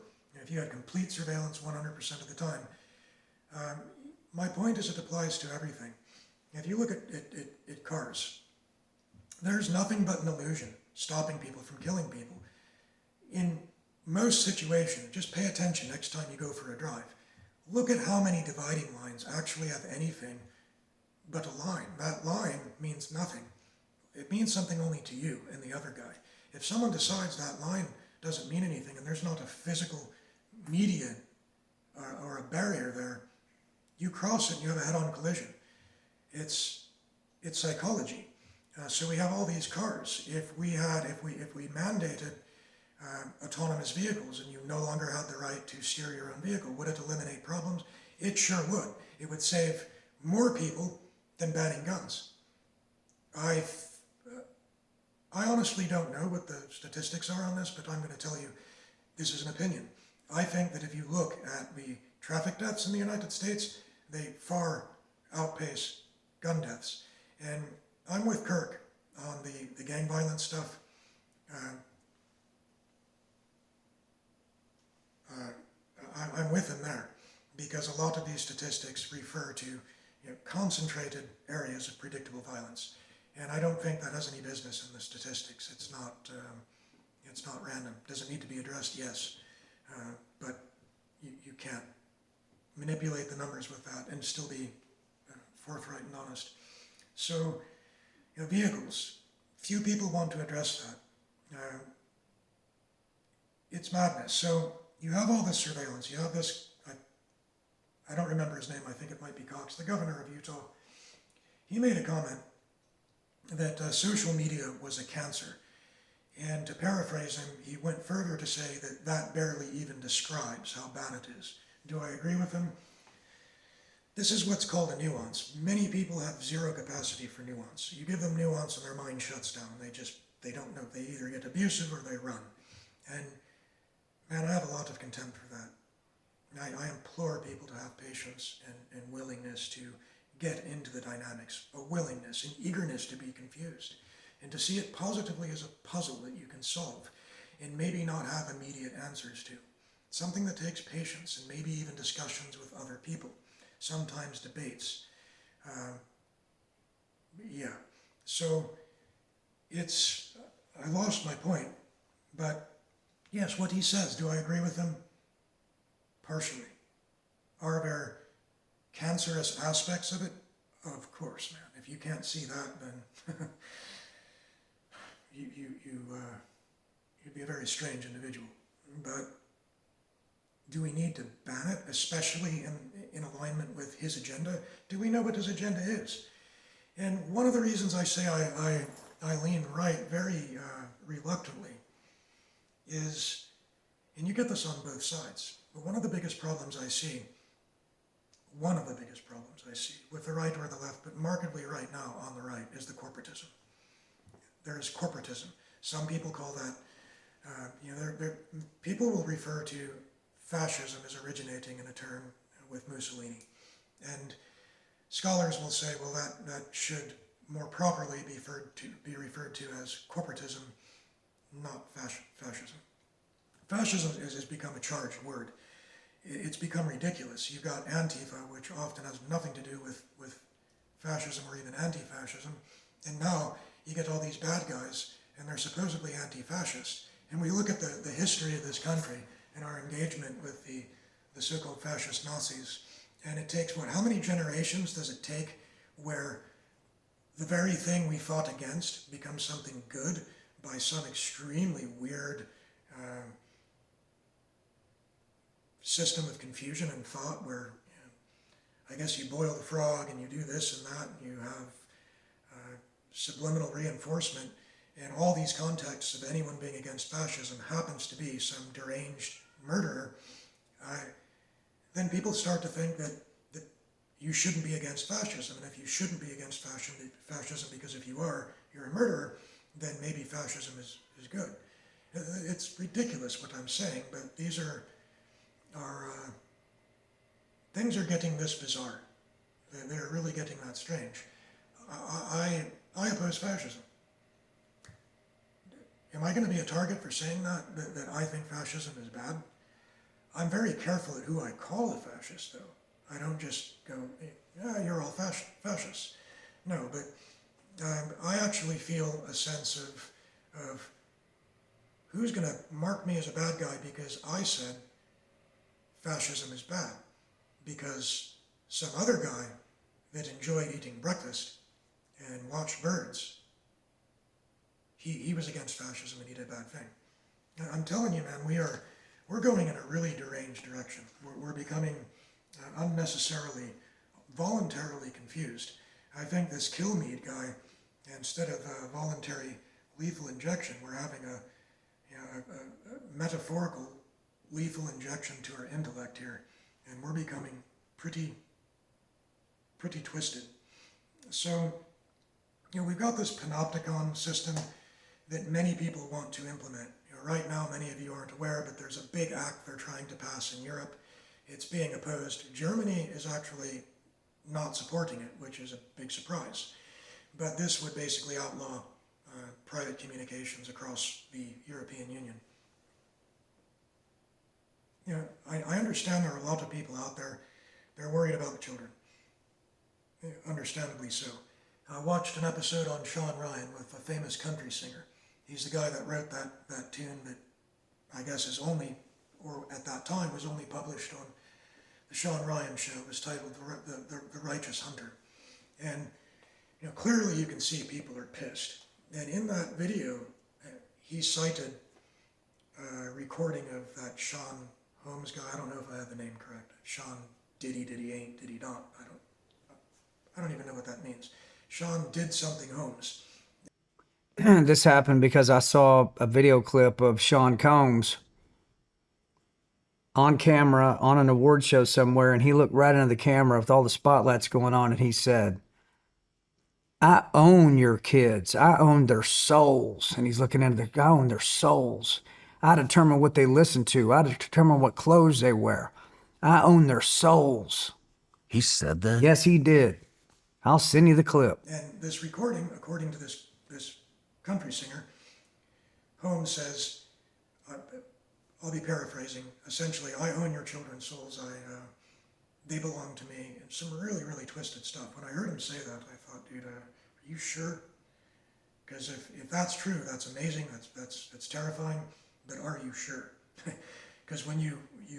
If you had complete surveillance 100% of the time. My point is it applies to everything. If you look at cars, there's nothing but an illusion stopping people from killing people. In most situations, just pay attention next time you go for a drive. Look at how many dividing lines actually have anything but a line. That line means nothing. It means something only to you and the other guy. If someone decides that line doesn't mean anything and there's not a physical median or a barrier there, you cross it and you have a head-on collision. It's psychology. So we have all these cars. If we mandated autonomous vehicles and you no longer had the right to steer your own vehicle, would it eliminate problems? It sure would. It would save more people than banning guns. I honestly don't know what the statistics are on this, but I'm going to tell you this is an opinion. I think that if you look at the traffic deaths in the United States, they far outpace gun deaths. And I'm with Kirk on the gang violence stuff. I'm with him there because a lot of these statistics refer to concentrated areas of predictable violence. And I don't think that has any business in the statistics. It's not random. Does it need to be addressed? Yes. But you can't manipulate the numbers with that and still be forthright and honest. So, vehicles. Few people want to address that. It's madness. So you have all this surveillance. You have this, I don't remember his name. I think it might be Cox, the governor of Utah. He made a comment that social media was a cancer. And to paraphrase him, he went further to say that that barely even describes how bad it is. Do I agree with him? This is what's called a nuance. Many people have zero capacity for nuance. You give them nuance and their mind shuts down. They don't know. They either get abusive or they run. And man, I have a lot of contempt for that. I implore people to have patience and willingness to get into the dynamics, a willingness, an eagerness to be confused, and to see it positively as a puzzle that you can solve and maybe not have immediate answers to. Something that takes patience and maybe even discussions with other people, sometimes debates. So I lost my point, but yes, what he says, do I agree with him? Partially. Are there cancerous aspects of it? Of course, man. If you can't see that, then you'd be a very strange individual. But do we need to ban it, especially in alignment with his agenda? Do we know what his agenda is? And one of the reasons I say I lean right very reluctantly is, and you get this on both sides, but one of the biggest problems I see with the right or the left, but markedly right now on the right, is the corporatism. There is corporatism. Some people call that, people will refer to fascism as originating in a term with Mussolini. And scholars will say, well, that should more properly be referred to as corporatism, not fascism. Fascism has become a charged word. It's become ridiculous. You've got Antifa, which often has nothing to do with fascism or even anti-fascism. And now you get all these bad guys, and they're supposedly anti-fascist. And we look at the history of this country and our engagement with the so-called fascist Nazis. And it takes, how many generations does it take where the very thing we fought against becomes something good by some extremely weird system of confusion and thought where I guess you boil the frog and you do this and that, and you have subliminal reinforcement in all these contexts of anyone being against fascism happens to be some deranged murderer, then people start to think that you shouldn't be against fascism. And if you shouldn't be against fascism because if you are, you're a murderer, then maybe fascism is good. It's ridiculous what I'm saying, but these are things are getting this bizarre. They're really getting that strange. I oppose fascism. Am I going to be a target for saying that I think fascism is bad? I'm very careful at who I call a fascist, though. I don't just go, yeah, you're all fascists. No, but I actually feel a sense of who's going to mark me as a bad guy because I said fascism is bad, because some other guy that enjoyed eating breakfast and watched birds, he was against fascism and he did a bad thing. I'm telling you, man, we're going in a really deranged direction. We're becoming unnecessarily, voluntarily confused. I think this kill mead guy, instead of a voluntary lethal injection, we're having a metaphorical lethal injection to our intellect here, and we're becoming pretty twisted. So, we've got this panopticon system that many people want to implement. Right now, many of you aren't aware, but there's a big act they're trying to pass in Europe. It's being opposed. Germany is actually not supporting it, which is a big surprise. But this would basically outlaw private communications across the European Union. I understand there are a lot of people out there, they're worried about the children. Understandably so. I watched an episode on Sean Ryan with a famous country singer. He's the guy that wrote that tune that I guess is only, or at that time was only published on the Sean Ryan show. It was titled The Righteous Hunter. And clearly you can see people are pissed. And in that video, he cited a recording of that Sean Holmes guy. I don't know if I have the name correct. Sean Diddy ain't, Diddy not. I don't even know what that means. Sean did something Holmes. This happened because I saw a video clip of Sean Combs on camera on an award show somewhere, and he looked right into the camera with all the spotlights going on, and he said, I own your kids. I own their souls. And he's looking into I own their souls. I determine what they listen to. I determine what clothes they wear. I own their souls. He said that? Yes, he did. I'll send you the clip. And this recording, according to this country singer, Holmes says, I'll be paraphrasing, essentially, I own your children's souls, they belong to me, and some really, really twisted stuff. When I heard him say that, I thought, dude, are you sure? Because if that's true, that's amazing, that's terrifying, but are you sure? Because when you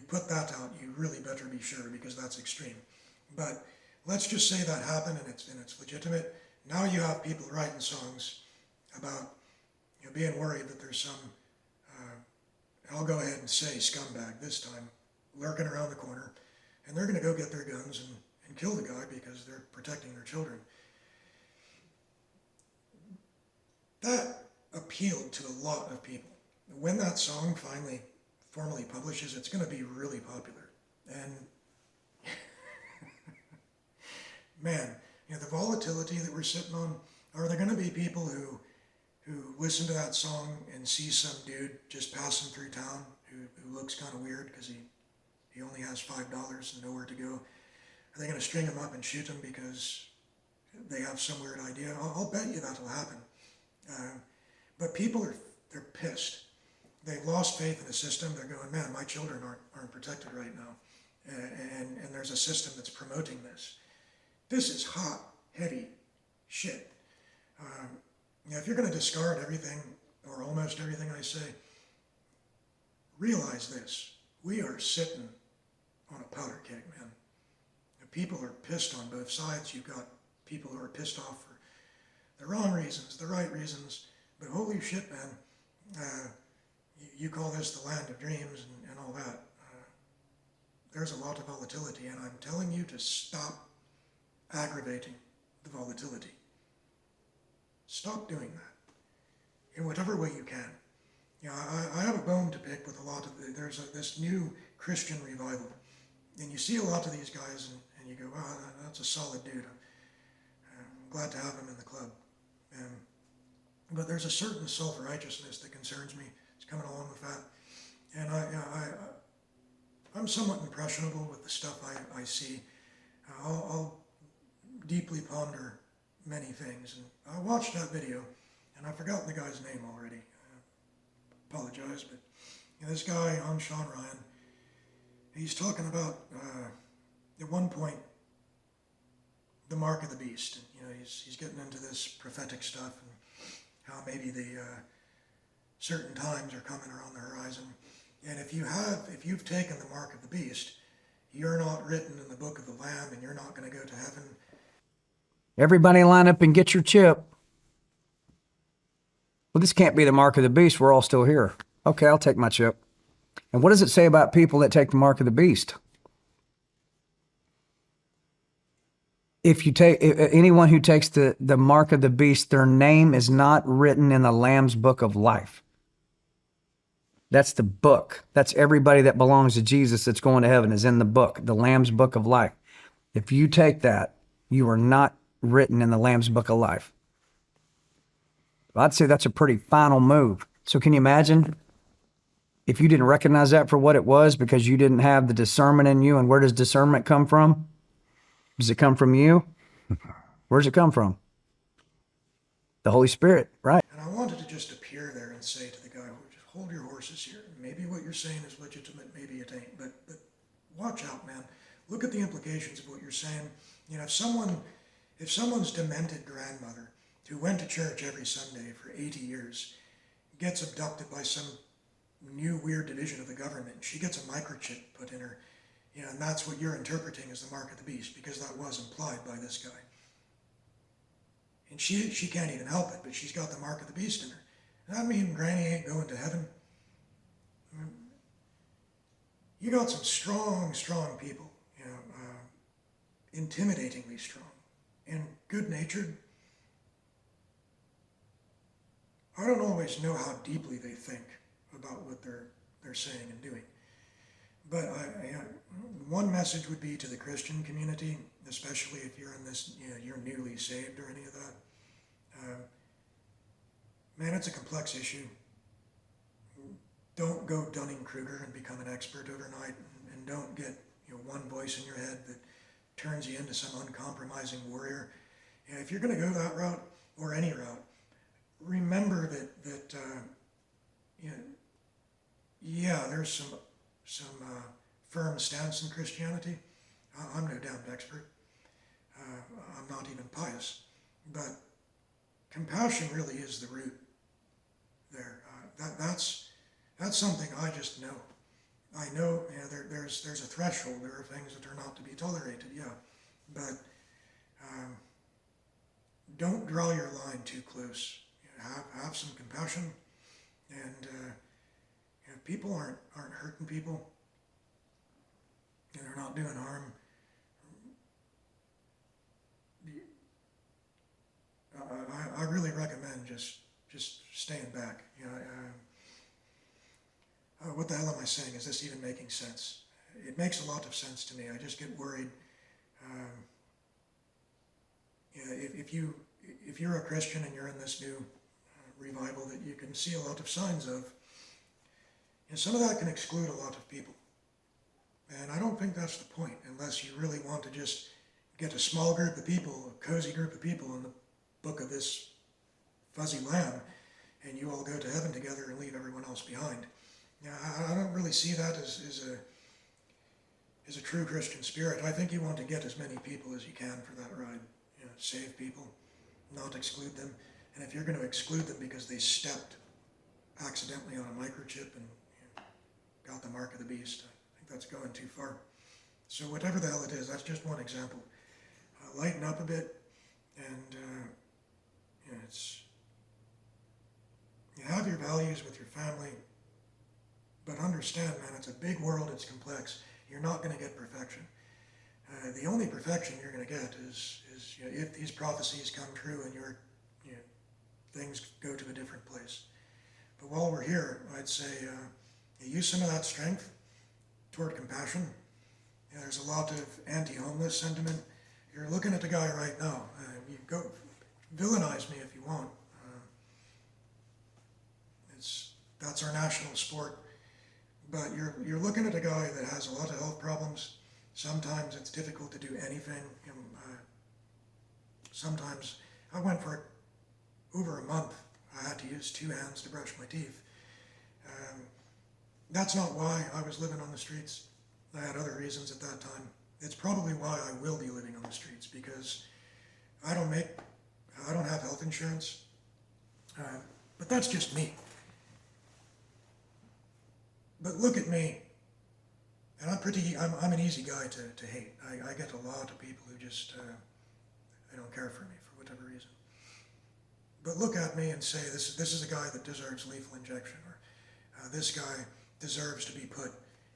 put that out, you really better be sure, because that's extreme. But let's just say that happened and it's legitimate. Now you have people writing songs about being worried that there's some, I'll go ahead and say scumbag this time, lurking around the corner, and they're going to go get their guns and kill the guy because they're protecting their children. That appealed to a lot of people. When that song finally formally publishes, it's going to be really popular. And man, the volatility that we're sitting on, are there going to be people who listen to that song and see some dude just passing through town who looks kind of weird because he only has $5 and nowhere to go? Are they going to string him up and shoot him because they have some weird idea? I'll bet you that'll happen. But people they're pissed. They've lost faith in the system. They're going, man, my children aren't protected right now. And there's a system that's promoting this. This is hot, heavy shit. If you're going to discard everything, or almost everything I say, realize this. We are sitting on a powder keg, man. People are pissed on both sides. You've got people who are pissed off for the wrong reasons, the right reasons, but holy shit, man. You call this the land of dreams and all that. there's a lot of volatility, and I'm telling you to stop aggravating the volatility. Stop doing that in whatever way you can. You know, I have a bone to pick with a lot of this new Christian revival, and you see a lot of these guys, and you go, wow, that's a solid dude. I'm glad to have him in the club. But there's a certain self-righteousness that concerns me. It's coming along with that, and I'm somewhat impressionable with the stuff I see. I'll deeply ponder many things, and I watched that video, and I've forgotten the guy's name already. Apologize, but you know, this guy on Sean Ryan, he's talking about at one point the mark of the beast. And, you know, he's getting into this prophetic stuff and how maybe the certain times are coming around the horizon. And if you've taken the mark of the beast, you're not written in the book of the Lamb, and you're not going to go to heaven. Everybody line up and get your chip. Well, this can't be the mark of the beast. We're all still here. Okay, I'll take my chip. And what does it say about people that take the mark of the beast? If you take anyone who takes the mark of the beast, their name is not written in the Lamb's book of life. That's the book. That's everybody that belongs to Jesus that's going to heaven is in the book, the Lamb's book of life. If you take that, you are not written in the Lamb's book of life. I'd say that's a pretty final move. So can you imagine if you didn't recognize that for what it was because you didn't have the discernment in you? And where does discernment come from? Does it come from you? Where does it come from? The Holy Spirit, right? And I wanted to just appear there and say to the guy, just hold your horses here. Maybe what you're saying is legitimate, maybe it ain't. But watch out, man. Look at the implications of what you're saying. You know, if someone's demented grandmother who went to church every Sunday for 80 years gets abducted by some new weird division of the government, she gets a microchip put in her, you know, and that's what you're interpreting as the mark of the beast, because that was implied by this guy. And she can't even help it, but she's got the mark of the beast in her. Does that mean Granny ain't going to heaven? You got some strong people, you know, intimidatingly strong and good-natured. I don't always know how deeply they think about what they're saying and doing. But one message would be to the Christian community, especially if you're in this, you know, you're newly saved or any of that. Man, it's a complex issue. Don't go Dunning-Kruger and become an expert overnight, and don't get, you know, one voice in your head that turns you into some uncompromising warrior. You know, if you're going to go that route or any route, remember that you know, yeah, there's some firm stance in Christianity. I'm no damned expert. I'm not even pious, but compassion really is the root there. That's something I just know. I know, you know, there's a threshold. There are things that are not to be tolerated, yeah, but don't draw your line too close. Have some compassion, and you know, people aren't hurting people. You know, they're not doing harm. I really recommend just staying back. You know, what the hell am I saying? Is this even making sense? It makes a lot of sense to me. I just get worried. You know, if you're a Christian and you're in this new revival that you can see a lot of signs of, you know, some of that can exclude a lot of people. And I don't think that's the point, unless you really want to just get a small group of people, a cozy group of people in the book of this fuzzy lamb, and you all go to heaven together and leave everyone else behind. You know, I don't really see that as a true Christian spirit. I think you want to get as many people as you can for that ride. You know, save people, not exclude them. And if you're going to exclude them because they stepped accidentally on a microchip and, you know, got the mark of the beast, I think that's going too far. So whatever the hell it is, that's just one example. Lighten up a bit, and you know, you have your values with your family, but understand, man, it's a big world, it's complex. You're not going to get perfection. The only perfection you're going to get is if these prophecies come true and your things go to a different place. But while we're here, I'd say use some of that strength toward compassion. There's a lot of anti-homeless sentiment. You're looking at the guy right now. You go villainize me if you want. That's our national sport. But you're looking at a guy that has a lot of health problems. Sometimes it's difficult to do anything. Sometimes I went for over a month. I had to use 2 hands to brush my teeth. That's not why I was living on the streets. I had other reasons at that time. It's probably why I will be living on the streets, because I don't have health insurance. But that's just me. But look at me. And I'm an easy guy to hate. I get a lot of people who just, they don't care for me for whatever reason. But look at me and say, this is a guy that deserves lethal injection, or this guy deserves to be put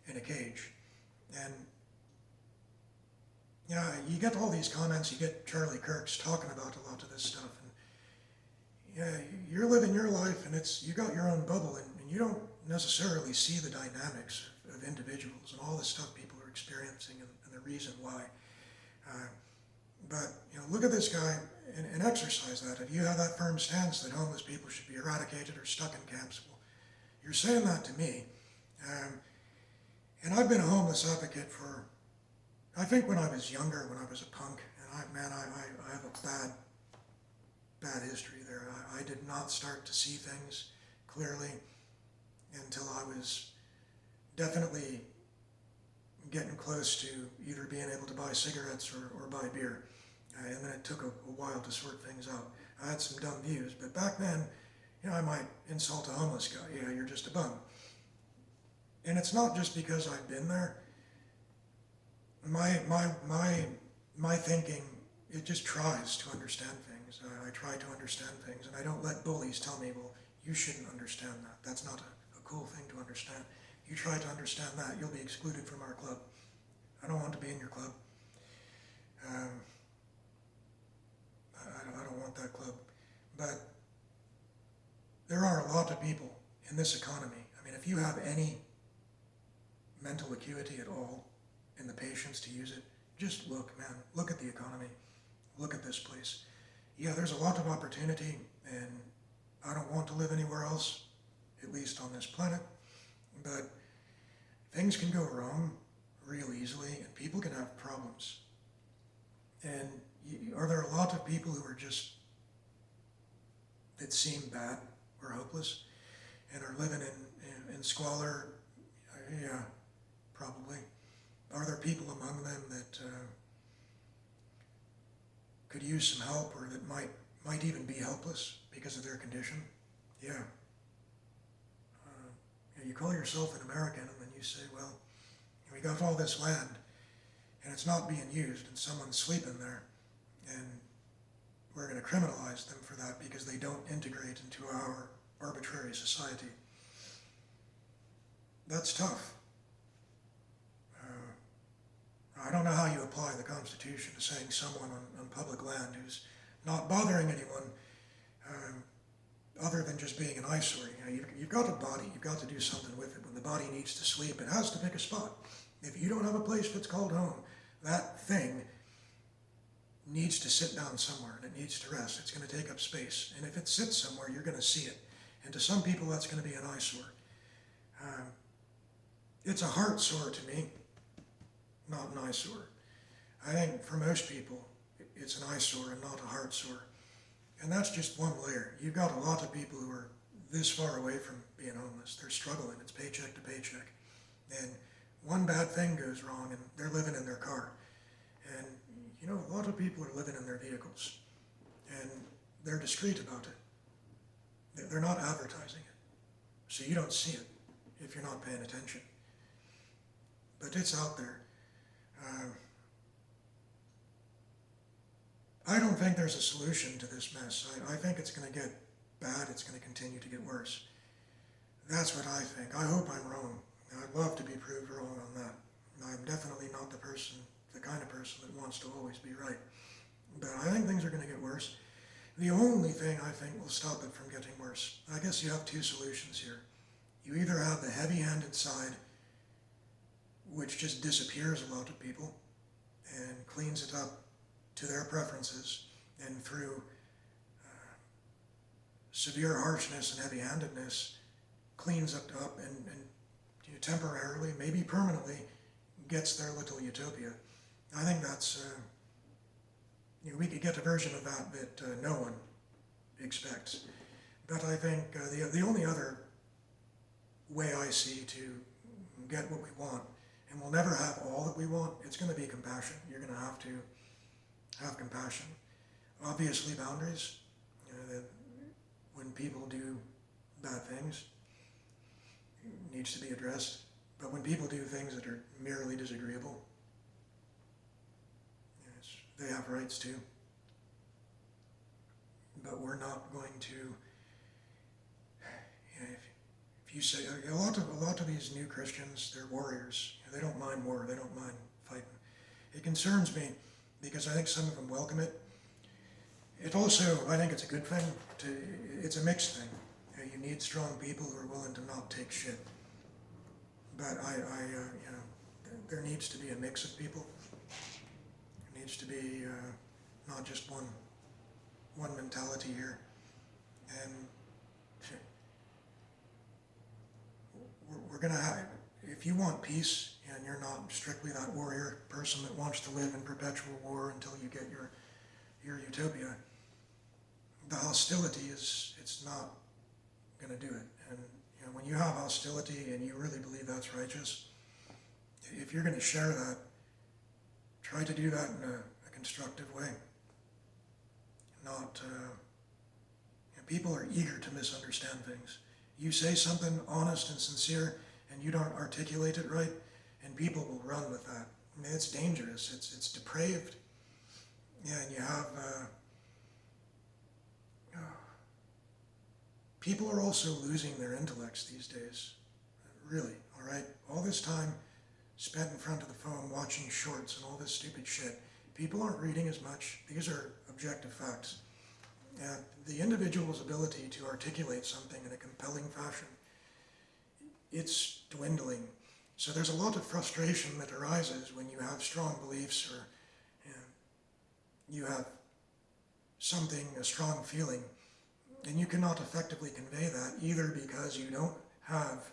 in a cage. And you get all these comments, you get Charlie Kirk's talking about a lot of this stuff, and you're living your life, and you got your own bubble, and you don't necessarily see the dynamics of individuals and all the stuff people are experiencing and the reason why. But look at this guy and exercise that. If you have that firm stance that homeless people should be eradicated or stuck in camps, well, you're saying that to me. And I've been a homeless advocate for, I think when I was younger, when I was a punk, and I have a bad history there. I did not start to see things clearly until I was definitely getting close to either being able to buy cigarettes or buy beer. And then it took a while to sort things out. I had some dumb views, but back then, I might insult a homeless guy. Yeah, you're just a bum. And it's not just because I've been there. My thinking, it just tries to understand things. I try to understand things, and I don't let bullies tell me, well, you shouldn't understand that. That's not a cool thing to understand. You try to understand that, you'll be excluded from our club. I don't want to be in your club. I don't want that club. But there are a lot of people in this economy. I mean, if you have any mental acuity at all and the patience to use it, just look, man. Look at the economy. Look at this place. Yeah, there's a lot of opportunity, and I don't want to live anywhere else, at least on this planet. But things can go wrong real easily, and people can have problems. And are there a lot of people who are just, that seem bad or hopeless and are living in squalor? Yeah, probably. Are there people among them that could use some help, or that might even be helpless because of their condition? Yeah. You call yourself an American, and then you say, well, we got all this land, and it's not being used, and someone's sleeping there, and we're going to criminalize them for that because they don't integrate into our arbitrary society. That's tough. I don't know how you apply the Constitution to saying someone on public land who's not bothering anyone other than just being an eyesore. You've got a body. You've got to do something with it. When the body needs to sleep, it has to pick a spot. If you don't have a place that's called home, that thing needs to sit down somewhere, and it needs to rest. It's going to take up space. And if it sits somewhere, you're going to see it. And to some people, that's going to be an eyesore. It's a heart sore to me, not an eyesore. I think for most people, it's an eyesore and not a heart sore. And that's just one layer. You've got a lot of people who are this far away from being homeless. They're struggling. It's paycheck to paycheck. And one bad thing goes wrong, and they're living in their car. And, a lot of people are living in their vehicles. And they're discreet about it. They're not advertising it. So you don't see it if you're not paying attention. But it's out there. I don't think there's a solution to this mess. I think it's going to get bad. It's going to continue to get worse. That's what I think. I hope I'm wrong. I'd love to be proved wrong on that. I'm definitely not the kind of person that wants to always be right. But I think things are going to get worse. The only thing I think will stop it from getting worse, I guess you have two solutions here. You either have the heavy-handed side, which just disappears a lot of people and cleans it up to their preferences, and through severe harshness and heavy-handedness cleans it up and temporarily, maybe permanently, gets their little utopia. I think that's, we could get a version of that no one expects. But I think the only other way I see to get what we want, and we'll never have all that we want, it's going to be compassion. You're going to have compassion. Obviously boundaries, that when people do bad things, needs to be addressed. But when people do things that are merely disagreeable, they have rights too. But we're not going to, if you say, a lot of these new Christians, they're warriors. They don't mind war, they don't mind fighting. It concerns me because I think some of them welcome it. It also, I think it's a good thing. It's a mixed thing. You need strong people who are willing to not take shit. But there needs to be a mix of people. There needs to be not just one mentality here. And we're going to have, if you want peace and you're not strictly that warrior person that wants to live in perpetual war until you get your utopia, the hostility it's not going to do it. And when you have hostility and you really believe that's righteous, if you're going to share that, try to do that in a constructive way. Not, people are eager to misunderstand things. You say something honest and sincere and you don't articulate it right, and people will run with that. I mean, it's dangerous, it's depraved. Yeah, and you have, people are also losing their intellects these days, really, all right? All this time spent in front of the phone watching shorts and all this stupid shit, people aren't reading as much. These are objective facts. The individual's ability to articulate something in a compelling fashion, it's dwindling. So there's a lot of frustration that arises when you have strong beliefs or you have something, a strong feeling, and you cannot effectively convey that either because you don't have,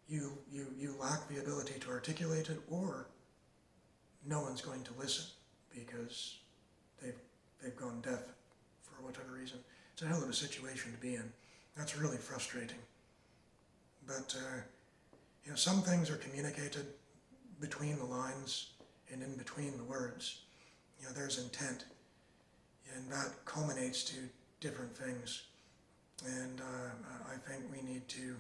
you lack the ability to articulate it, or no one's going to listen because they've gone deaf for whatever reason. It's a hell of a situation to be in. That's really frustrating. But some things are communicated between the lines and in between the words. There's intent, and that culminates to different things. And I think we need to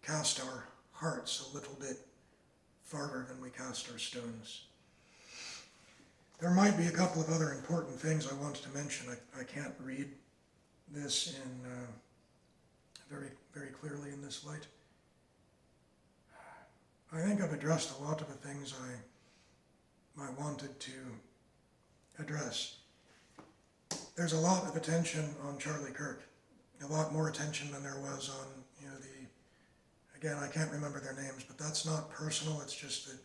cast our hearts a little bit farther than we cast our stones. There might be a couple of other important things I wanted to mention. I can't read this in very, very clearly in this light. I think I've addressed a lot of the things I wanted to address. There's a lot of attention on Charlie Kirk, a lot more attention than there was on, again, I can't remember their names, but that's not personal. It's just that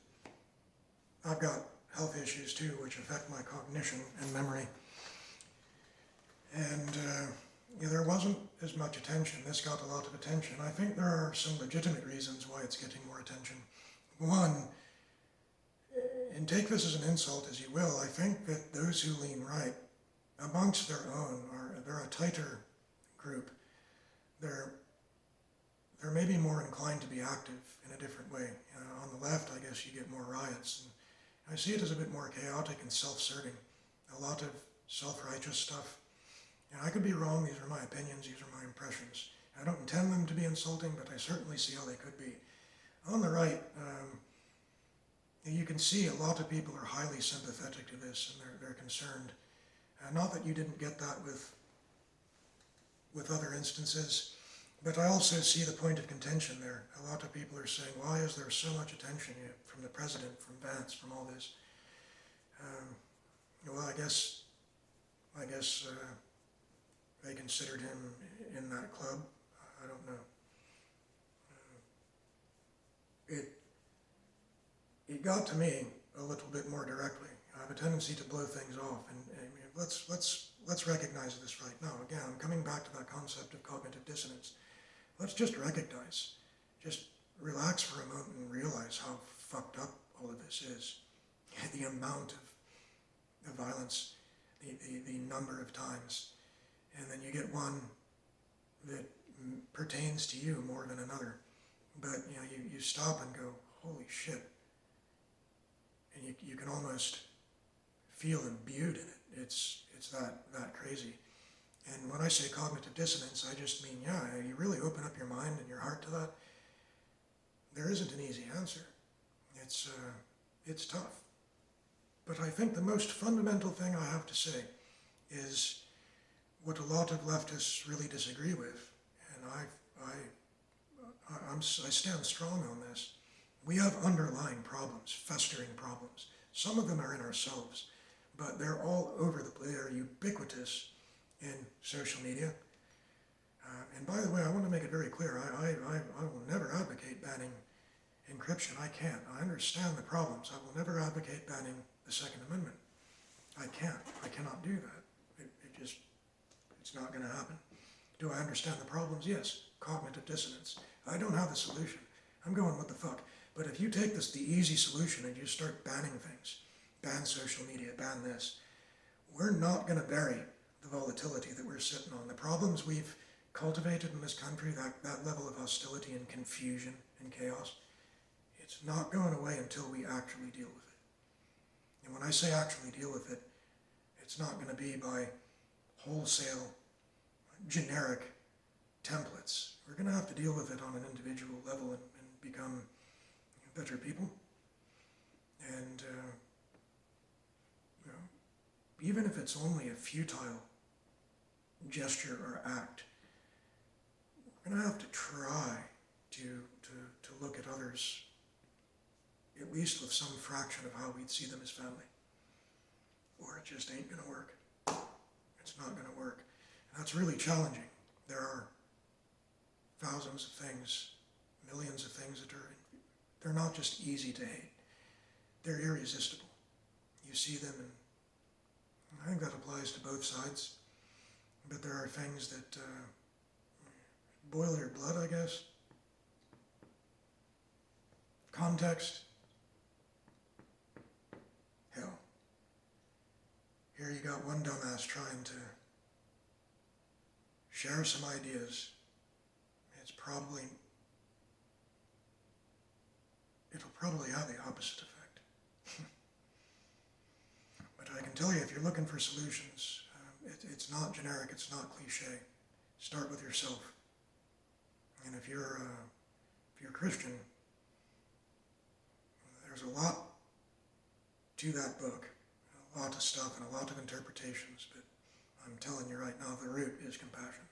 I've got health issues too, which affect my cognition and memory. And there wasn't as much attention. This got a lot of attention. I think there are some legitimate reasons why it's getting more attention. One, and take this as an insult as you will, I think that those who lean right, amongst their own, they're a tighter group. They're maybe more inclined to be active in a different way. On the left, I guess you get more riots. And I see it as a bit more chaotic and self-serving. A lot of self-righteous stuff. And I could be wrong, these are my opinions, these are my impressions. I don't intend them to be insulting, but I certainly see how they could be. On the right, you can see a lot of people are highly sympathetic to this, and they're concerned. Not that you didn't get that with other instances, But I also see the point of contention there. A lot of people are saying, why is there so much attention from the president, from Vance, from all this? Well, I guess they considered him in that club. I don't know. It got to me a little bit more directly. I have a tendency to blow things off, and let's recognize this right now. Again, I'm coming back to that concept of cognitive dissonance. Let's just recognize, just relax for a moment and realize how fucked up all of this is. The amount of violence, the number of times, and then you get one that pertains to you more than another. But you stop and go, holy shit. And you can almost feel imbued in it. It's that crazy. And when I say cognitive dissonance, I just mean, you really open up your mind and your heart to that. There isn't an easy answer. It's tough. But I think the most fundamental thing I have to say is what a lot of leftists really disagree with, and I stand strong on this. We have underlying problems, festering problems. Some of them are in ourselves, but they're all over the place. They're ubiquitous in social media. And by the way, I want to make it very clear, I will never advocate banning encryption. I can't. I understand the problems. I will never advocate banning the Second Amendment. I can't. I cannot do that. It's not going to happen. Do I understand the problems? Yes. Cognitive dissonance. I don't have the solution. I'm going, what the fuck? But if you take the easy solution and you start banning things, ban social media, ban this, we're not going to bury the volatility that we're sitting on. The problems we've cultivated in this country, that level of hostility and confusion and chaos, it's not going away until we actually deal with it. And when I say actually deal with it, it's not going to be by wholesale, generic templates. We're going to have to deal with it on an individual level and become better people. And even if it's only a futile gesture or act, we're going to have to try to look at others, at least with some fraction of how we'd see them as family. Or it just ain't going to work. It's not going to work. And that's really challenging. There are thousands of things, millions of things that they're not just easy to hate. They're irresistible. You see them, and I think that applies to both sides. But there are things that boil your blood, I guess. Context. Hell. Here you got one dumbass trying to share some ideas. It'll probably have the opposite effect. But I can tell you, if you're looking for solutions, it's not generic, it's not cliche. Start with yourself. And if you're Christian, there's a lot to that book, a lot of stuff and a lot of interpretations, but I'm telling you right now, the root is compassion.